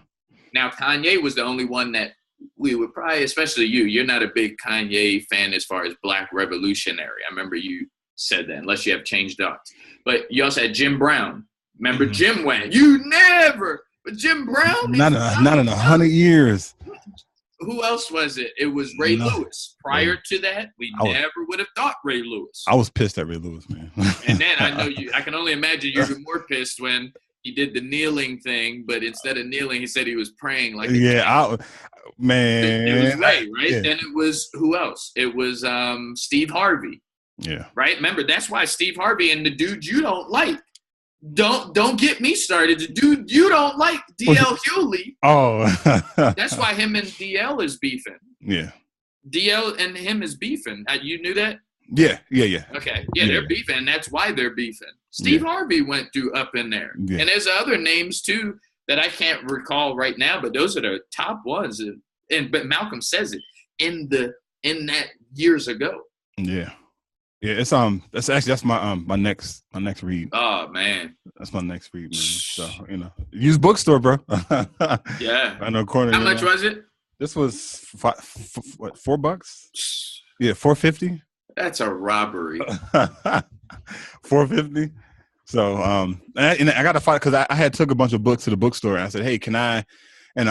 Now, Kanye was the only one that we would probably, especially you're not a big Kanye fan as far as Black revolutionary. I remember you said that, unless you have changed thoughts. But you also had Jim Brown. Remember Jim went, but Jim Brown? Not in 100 years. Who else was it? It was Ray Lewis. Prior to that, we never would have thought Ray Lewis. I was pissed at Ray Lewis, man. And then I can only imagine you were more pissed when he did the kneeling thing, but instead of kneeling, he said he was praying like man. It was Ray, right? Yeah. Then it was who else? It was Steve Harvey. Yeah. Right? Remember, that's why Steve Harvey and the dude you don't like. Don't get me started. The dude you don't like, DL Hewley. Oh. That's why him and DL is beefing. Yeah. DL and him is beefing. You knew that? Yeah. Okay. Yeah, they're beefing. That's why they're beefing. Steve Harvey went through up in there. Yeah. And there's other names too that I can't recall right now, but those are the top ones. But Malcolm says it in that years ago. Yeah. Yeah, it's that's my next read. Oh man. That's my next read, man. So, use bookstore, bro. Yeah. I know corner. How much was it? This was $4? Yeah, $4.50. That's a robbery. $4.50. So, and I got to fight because I had took a bunch of books to the bookstore and I said, hey, can I? And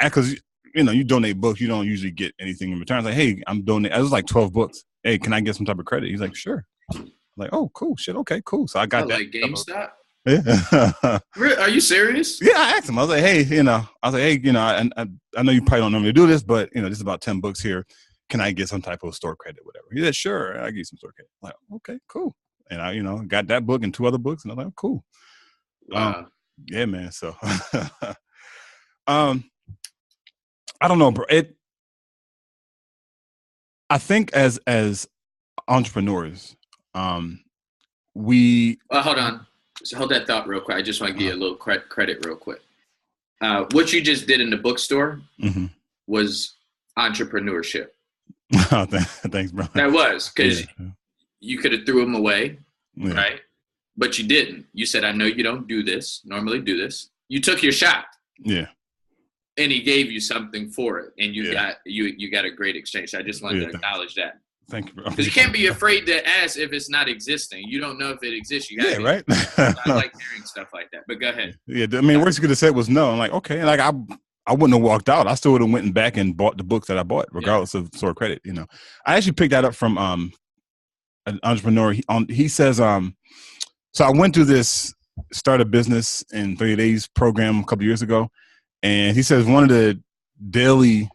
because you donate books, you don't usually get anything in return. I was like, hey, I'm donating. It was like 12 books. Hey, can I get some type of credit? He's like, sure. I'm like, oh, cool, shit, okay, cool. So I got that. Like GameStop. Yeah. Are you serious? Yeah, I asked him. I was like, hey, I know you probably don't normally do this, but this is about 10 books here. Can I get some type of store credit, whatever? He said, sure, I'll give you some store credit. I'm like, okay, cool. And I, got that book and 2 other books, and I'm like, oh, cool. Wow. Yeah, man. So, I don't know, bro. I think as entrepreneurs, we. Hold on. So hold that thought real quick. I just want to give you a little credit real quick. What you just did in the bookstore was entrepreneurship. Oh, thanks, bro. That was because you could have threw them away, right? But you didn't. You said, I know you don't normally do this. You took your shot. Yeah. And he gave you something for it, and you got a great exchange. So I just wanted to acknowledge that. Thank you, bro. Because you can't be afraid to ask if it's not existing. You don't know if it exists. You gotta right. I like hearing stuff like that. But go ahead. Yeah, I mean, worst you could have said was no. I'm like, okay, like I wouldn't have walked out. I still would have went back and bought the books that I bought, regardless of store credit. I actually picked that up from an entrepreneur. He says, so I went through this start a business in 30 days program a couple years ago. And he says one of the daily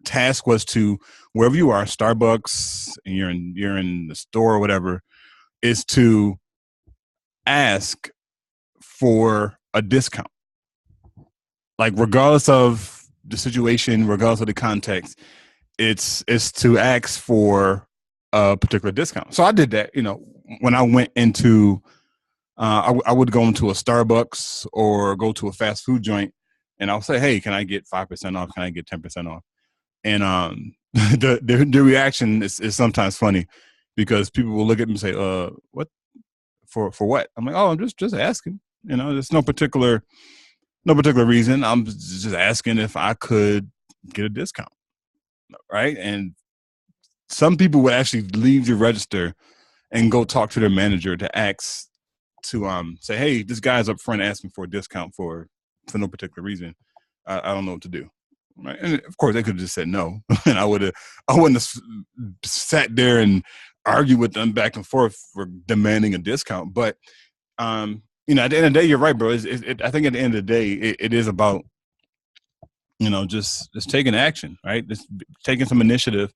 tasks was to, wherever you are, Starbucks, and you're in the store or whatever, is to ask for a discount. Like regardless of the situation, regardless of the context, it's to ask for a particular discount. So I did that. When I went into, I would go into a Starbucks or go to a fast food joint. And I'll say, hey, can I get 5% off? Can I get 10% off? And the reaction is sometimes funny because people will look at me and say, what? For what? I'm like, oh, I'm just asking. There's no particular reason. I'm just asking if I could get a discount. Right? And some people would actually leave the register and go talk to their manager to ask to say, hey, this guy's up front asking for a discount for no particular reason. I don't know what to do. Right. And of course they could have just said no. And I wouldn't have sat there and argued with them back and forth for demanding a discount. But, at the end of the day, you're right, bro. I think at the end of the day, it is about, just taking action, right? Just taking some initiative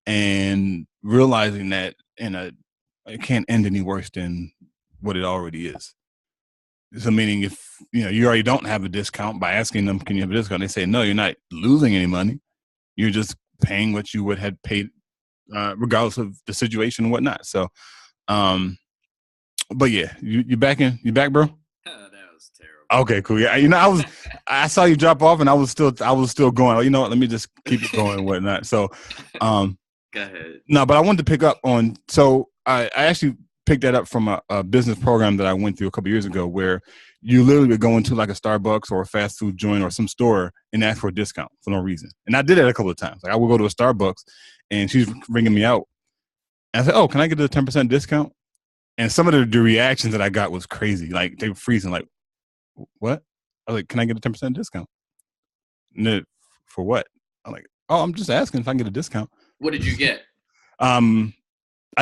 and realizing that, it can't end any worse than what it already is. So meaning if, you already don't have a discount by asking them, can you have a discount? They say, no, you're not losing any money. You're just paying what you would have paid, regardless of the situation and whatnot. So, but yeah, you back, bro? That was terrible. Okay, cool. Yeah, I saw you drop off, and I was still going. You know what? Let me just keep it going and whatnot. So, go ahead. No, but I wanted to pick up on. So I actually picked that up from a business program that I went through a couple years ago, where you literally would go into like a Starbucks or a fast food joint or some store and ask for a discount for no reason. And I did that a couple of times. Like I would go to a Starbucks and she's ringing me out, and I said, "Oh, can I get a 10% discount?" And some of the reactions that I got was crazy. Like they were freezing. Like, what? I was like, "Can I get a 10% discount?" And for what? I'm like, "Oh, I'm just asking if I can get a discount." What did you get? I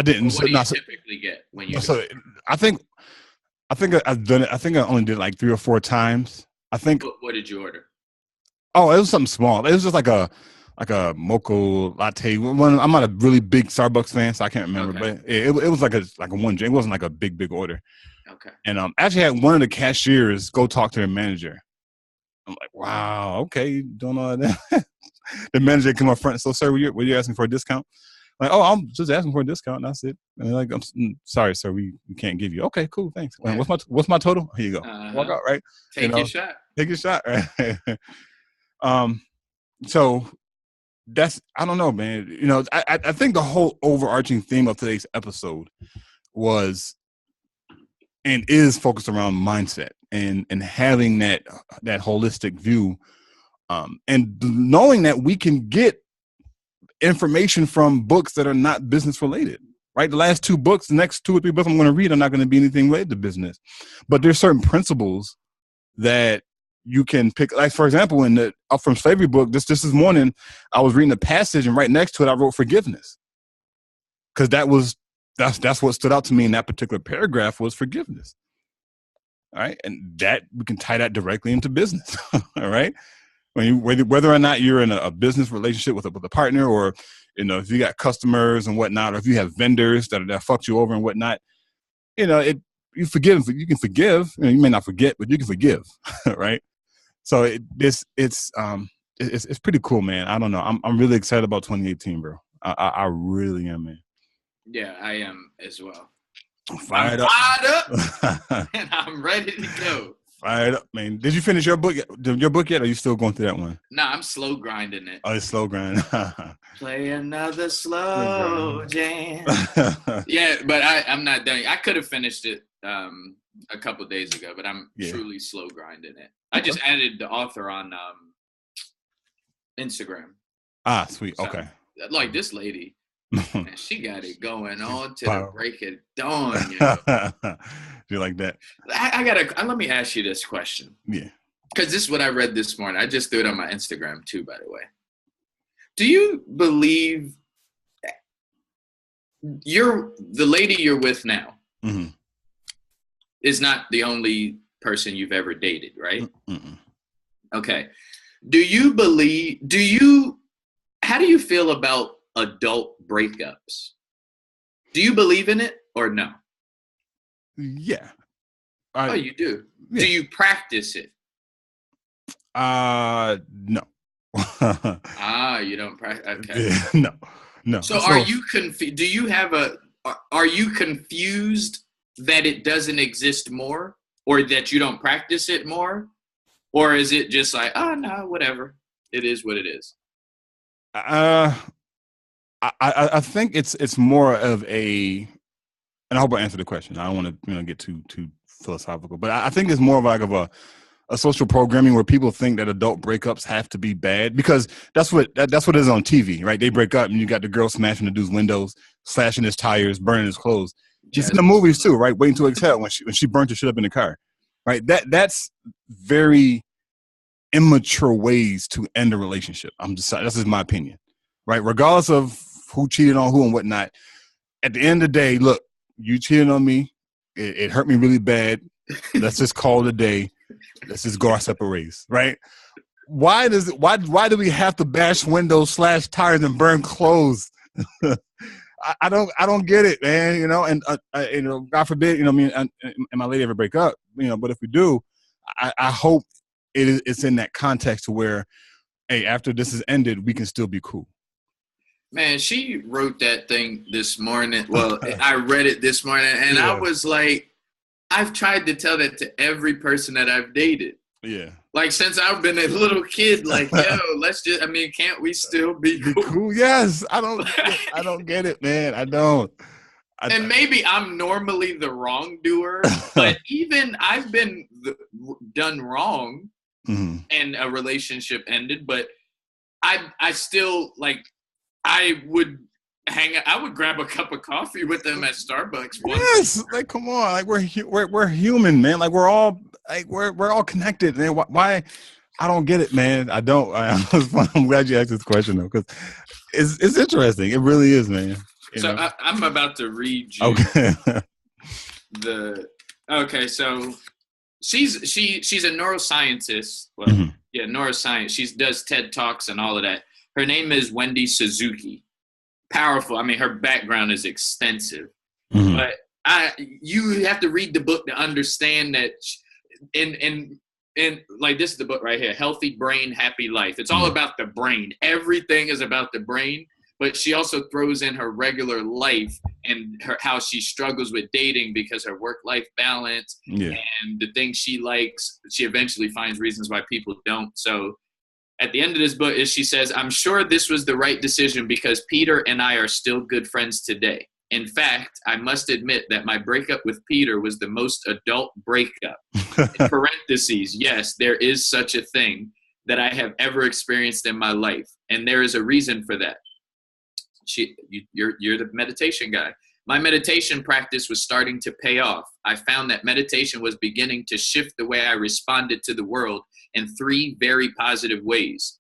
didn't. What do you typically get when you? So I think I've done it. I think I only did it like 3 or 4 times. I think. What did you order? Oh, it was something small. It was just like a mocha latte. I'm not a really big Starbucks fan, so I can't remember. Okay. But it was like a one drink. It wasn't like a big order. Okay. And actually had one of the cashiers go talk to their manager. I'm like, wow, okay, you doing all that. The manager came up front. So, sir, were you asking for a discount? I'm like, oh, I'm just asking for a discount. And that's it. And they're like, I'm sorry, sir, we can't give you. Okay, cool, thanks. Yeah. What's my total? Here you go. Walk out, right? Take your shot. Take your shot, right? So that's, I don't know, man. I think the whole overarching theme of today's episode was and is focused around mindset and having that holistic view, and knowing that we can get information from books that are not business related, right? The last 2 books, the next 2 or 3 books I'm going to read are not going to be anything related to business, but there's certain principles that you can pick. Like, for example, in the Up From Slavery book, this morning, I was reading a passage and right next to it, I wrote forgiveness. Cause that's what stood out to me in that particular paragraph was forgiveness. All right. And that we can tie that directly into business. All right. Whether or not you're in a business relationship with a partner, or, if you got customers and whatnot, or if you have vendors that fucked you over and whatnot, you can forgive. You may not forget, but you can forgive. Right. So it's pretty cool, man. I don't know. I'm really excited about 2018, bro. I really am, man. Yeah, I am as well. Fired up, and I'm ready to go. Fired up, man. Did you finish your book yet? Or are you still going through that one? No, I'm slow grinding it. Oh, it's slow grinding. Play another slow jam. Yeah, but I'm not done. I could have finished it a couple days ago, but I'm truly slow grinding it. I just added the author on Instagram. Ah, sweet. So, okay. Like this lady. And she got it going on to the break of dawn. Do you like that? Let me ask you this question. Yeah. Because this is what I read this morning. I just threw it on my Instagram too, by the way. Do you believe the lady you're with now is not the only person you've ever dated, right? Mm-mm. Okay. How do you feel about adult breakups? Do you believe in it or no? Yeah. You do? Yeah. Do you practice it? No. You don't practice? Okay. Yeah, no. So are you confused? Are you confused that it doesn't exist more, or that you don't practice it more? Or is it just like, oh no, whatever. It is what it is? I think it's more of and I hope I answered the question. I don't want to get too philosophical, but I think it's more of like a social programming where people think that adult breakups have to be bad, because that's what is on TV, right? They break up and you got the girl smashing the dude's windows, slashing his tires, burning his clothes. She's in the movies too, right? Waiting to exhale when she burnt her shit up in the car, right? That's very immature ways to end a relationship. That's just my opinion, right? Regardless of who cheated on who and whatnot. At the end of the day, look, you cheated on me. It hurt me really bad. Let's just call it a day. Let's just go our separate ways, right? Why do we have to bash windows, slash tires, and burn clothes? I don't get it, man. And God forbid, me and my lady ever break up. But if we do, I hope it's in that context to where, hey, after this is ended, we can still be cool. Man, she wrote that thing this morning. Well, I read it this morning, and I was like, I've tried to tell that to every person that I've dated. Yeah. Like, since I've been a little kid, like, yo, can't we still be cool? Yes. I don't get it, man. I don't. And maybe I'm normally the wrongdoer, but even I've been done wrong and a relationship ended, but I still, like, I would grab a cup of coffee with them at Starbucks. Yes, like, come on, like we're human, man. Like we're all connected, man. Why? I don't get it, man. I don't. I'm glad you asked this question though, because it's interesting. It really is, man. So I'm about to read you. Okay. So she's a neuroscientist. Well, neuroscience. She does TED Talks and all of that. Her name is Wendy Suzuki. Powerful. I mean, her background is extensive, but you have to read the book to understand that. And like, this is the book right here, Healthy Brain, Happy Life. It's all about the brain. Everything is about the brain, but she also throws in her regular life and how she struggles with dating because her work-life balance and the things she likes. She eventually finds reasons why people don't. So at the end of this book, she says, I'm sure this was the right decision because Peter and I are still good friends today. In fact, I must admit that my breakup with Peter was the most adult breakup. In parentheses, yes, there is such a thing that I have ever experienced in my life. And there is a reason for that. You're the meditation guy. My meditation practice was starting to pay off. I found that meditation was beginning to shift the way I responded to the world in 3 very positive ways.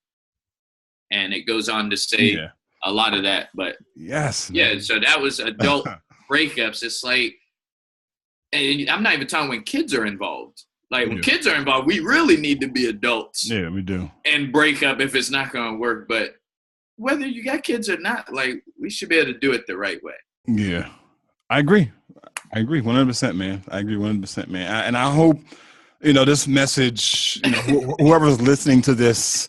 And it goes on to say a lot of that, but so that was adult breakups. It's like, and I'm not even talking when kids are involved. Like, when kids are involved, we really need to be adults. Yeah, we do. And break up if it's not going to work. But whether you got kids or not, like, we should be able to do it the right way. Yeah, I agree 100%, man. I agree 100%, man. And I hope, this message, whoever's listening to this,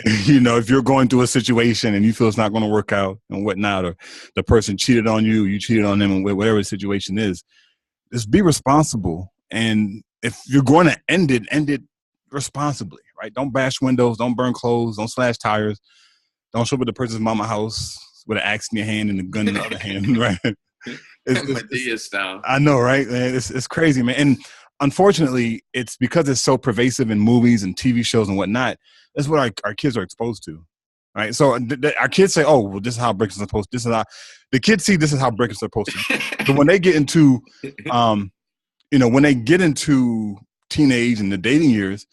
if you're going through a situation and you feel it's not going to work out and whatnot, or the person cheated on you, you cheated on them, and whatever the situation is, just be responsible. And if you're going to end it responsibly, right? Don't bash windows, don't burn clothes, don't slash tires, don't show up at the person's mama house with an axe in your hand and a gun in the other hand, right? Medea style. I know, right, man? It's crazy, man. And unfortunately, it's because it's so pervasive in movies and TV shows and whatnot. That's what our kids are exposed to, right? So our kids say, "Oh, well, this is how breakups are supposed to." The kids see this is how breakups are supposed to. But when they get into, when they get into teenage and the dating years,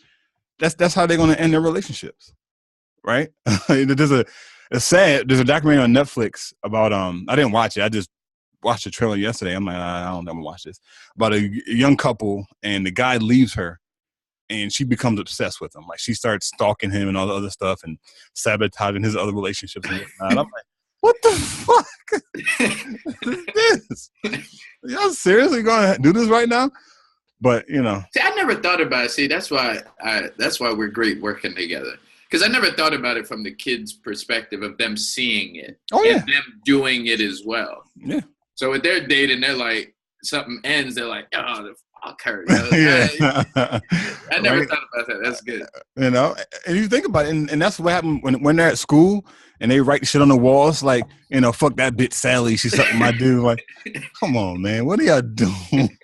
that's how they're going to end their relationships, right? There's a documentary on Netflix about I didn't watch it. I just watched the trailer yesterday. I'm like, I don't know, I'm gonna watch this, about a young couple, and the guy leaves her and she becomes obsessed with him. Like, she starts stalking him and all the other stuff and sabotaging his other relationships and whatnot. I'm like, what the fuck is this? Y'all seriously gonna do this right now? But See, I never thought about it. See, that's why we're great working together. Because I never thought about it from the kids' perspective of them seeing it and them doing it as well. Yeah. So with their dating, they're like, something ends, they're like, oh, the fuck her. I never thought about that. That's good. And you think about it, and that's what happened when they're at school and they write shit on the walls like, fuck that bitch Sally, she's something my dude. Like, come on, man, what are y'all doing?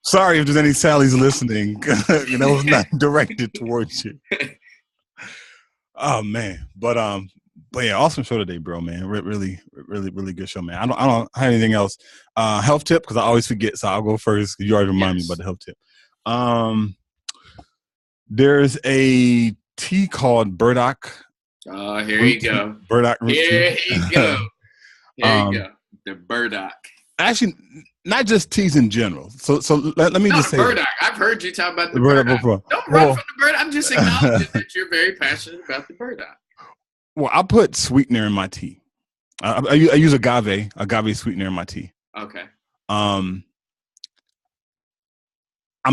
Sorry if there's any Sallys listening. That was not directed towards you. Oh man, but yeah, awesome show today, bro, man. Really, really, really good show, man. I don't have anything else. Health tip, because I always forget, so I'll go first. You already remind me about the health tip. There's a tea called burdock. Oh, here you go. Burdock root Here tea. you go. Here you go. The burdock. Actually, not just teas in general. So let me just say burdock. I've heard you talk about the burdock. Don't run from the burdock. I'm just acknowledging that you're very passionate about the burdock. Well, I put sweetener in my tea. I use agave sweetener in my tea. Okay. I'm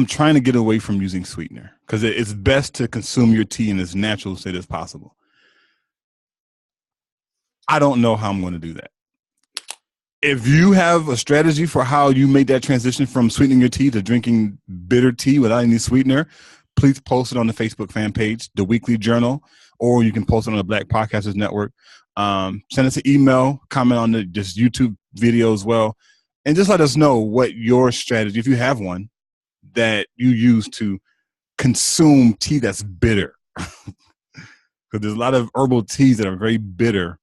trying to get away from using sweetener because it's best to consume your tea in as natural state as possible. I don't know how I'm going to do that. If you have a strategy for how you make that transition from sweetening your tea to drinking bitter tea without any sweetener, please post it on the Facebook fan page, The Weekly Journal, or you can post it on the Black Podcasters Network. Send us an email, comment on this YouTube video as well, and just let us know what your strategy, if you have one, that you use to consume tea that's bitter. Because there's a lot of herbal teas that are very bitter.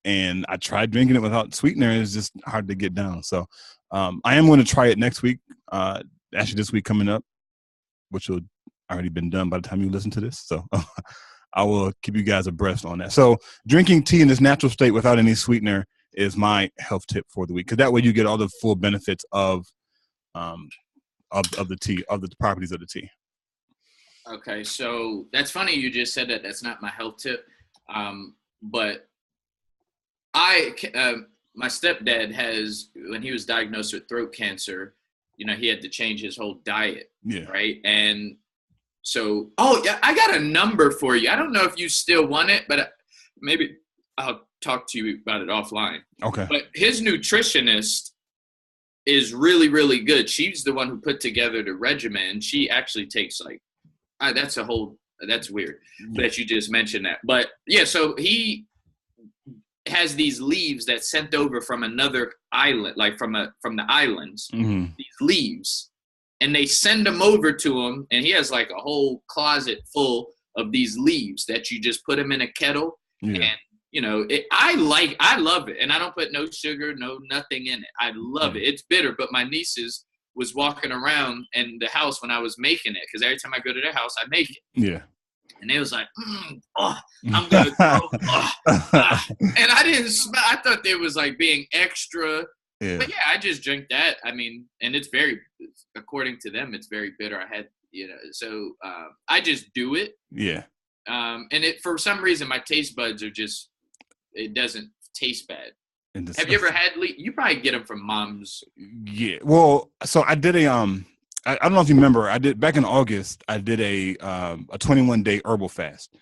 And I tried drinking it without sweetener. It's just hard to get down. So I am going to try it next week. Actually, this week coming up, which will already been done by the time you listen to this. So I will keep you guys abreast on that. So drinking tea in this natural state without any sweetener is my health tip for the week. Because that way you get all the full benefits of the tea, of the properties of the tea. Okay, so that's funny you just said that. That's not my health tip, but my stepdad has, when he was diagnosed with throat cancer, he had to change his whole diet. Yeah. Right. And so, I got a number for you. I don't know if you still want it, but maybe I'll talk to you about it offline. Okay. But his nutritionist is really, really good. She's the one who put together the regimen. She actually takes that's weird that you just mentioned that. But yeah, so he has these leaves that's sent over from another island, like from the islands, these leaves, and they send them over to him, and he has like a whole closet full of these leaves that you just put them in a kettle. And I love it, and I don't put no sugar, nothing in it. I love it. It's bitter, but my nieces was walking around in the house when I was making it, because every time I go to their house, I make it. Yeah. And they was like, I'm going to go. And I didn't smell. I thought they was like being extra. Yeah. But yeah, I just drink that. I mean, and it's very, according to them, it's very bitter. I had, so I just do it. Yeah. And it, for some reason, my taste buds are just, it doesn't taste bad. Have you ever had, you probably get them from mom's. Yeah. Well, so I did I don't know if you remember, I did back in August, I did a 21-day herbal fast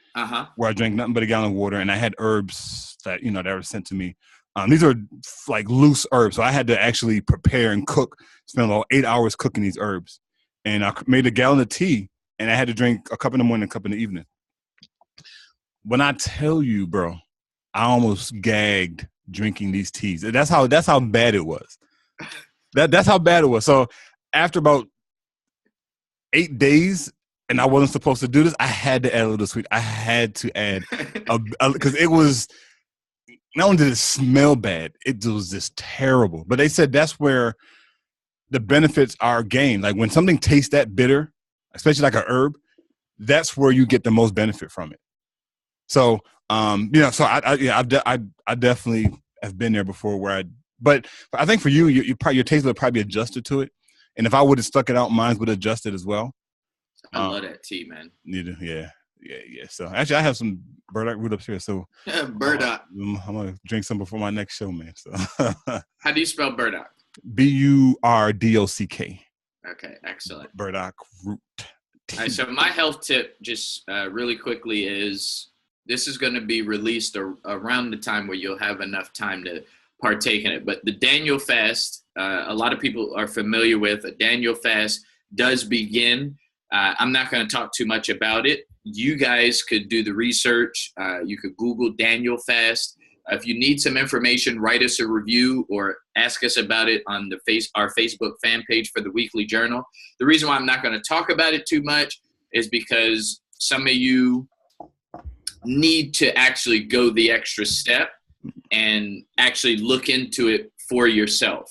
where I drank nothing but a gallon of water, and I had herbs that, that were sent to me. These are like loose herbs. So I had to actually prepare and cook, spend about 8 hours cooking these herbs. And I made a gallon of tea, and I had to drink a cup in the morning, a cup in the evening. When I tell you, bro, I almost gagged drinking these teas. That's how bad it was. That's how bad it was. So after about 8 days, and I wasn't supposed to do this, I had to add a little sweet. I had to add because it was, not only did it smell bad, it was just terrible. But they said that's where the benefits are gained. Like when something tastes that bitter, especially like a herb, that's where you get the most benefit from it. So, so I definitely have been there before but I think for your taste would probably be adjusted to it. And if I would have stuck it out, mine would have adjusted as well. I love that tea, man. Yeah. So actually, I have some burdock root upstairs. So burdock. I'm gonna drink some before my next show, man. So how do you spell burdock? BURDOCK. Okay, excellent. Burdock root tea. All right, so my health tip, just really quickly, is this is going to be released around the time where you'll have enough time to partake in it. But the Daniel fast, a lot of people are familiar with. A Daniel fast does begin. I'm not going to talk too much about it. You guys could do the research. You could Google Daniel fast. If you need some information, write us a review or ask us about it on our Facebook fan page for the Weekly Journal. The reason why I'm not going to talk about it too much is because some of you need to actually go the extra step and actually look into it for yourself.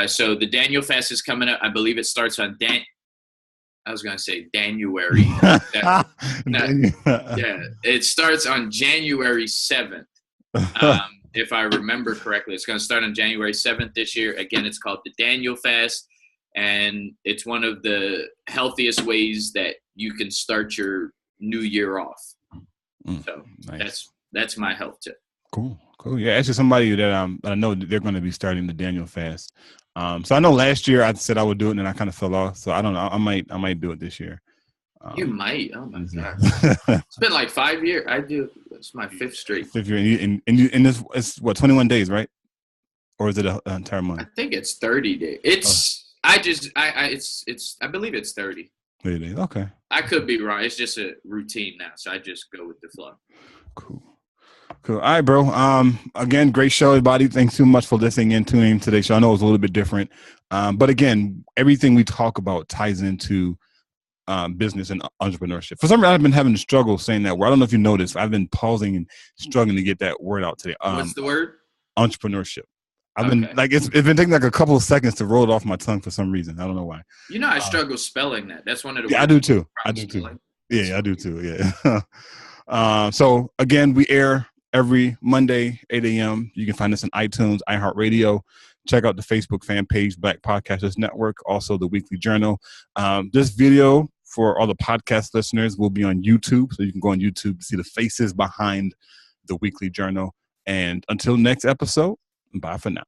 So the Daniel fast is coming up. I believe it starts on I was going to say January. Yeah, it starts on January 7th. If I remember correctly, it's going to start on January 7th this year. Again, it's called the Daniel fast, and it's one of the healthiest ways that you can start your new year off. So nice. That's my health tip. Cool. Yeah, actually somebody that I know they're going to be starting the Daniel fast. So I know last year I said I would do it, and then I kind of fell off. So I don't know. I might do it this year. You might. Oh my God. It's been like 5 years. I do. It's my fifth straight. Fifth year, and this it's what 21 days, right? Or is it an entire month? I think it's 30 days. It's I believe it's 30. 30 days. Okay. I could be wrong. It's just a routine now, so I just go with the flow. Cool. All right, bro. Again, great show, everybody. Thanks so much for listening in, tuning in today's show. I know it was a little bit different, but again, everything we talk about ties into business and entrepreneurship. For some reason, I've been having a struggle saying that word. I don't know if you noticed. I've been pausing and struggling to get that word out today. What's the word? Entrepreneurship. I've been like it's been taking like a couple of seconds to roll it off my tongue for some reason. I don't know why. You know, I struggle spelling that. That's one of the. Yeah, I do too. I do too. Yeah, I do too. Yeah. So again, we air every Monday, 8 a.m. You can find us on iTunes, iHeartRadio. Check out the Facebook fan page, Black Podcasters Network. Also, the Weekly Journal. This video for all the podcast listeners will be on YouTube, so you can go on YouTube to see the faces behind the Weekly Journal. And until next episode. Bye for now.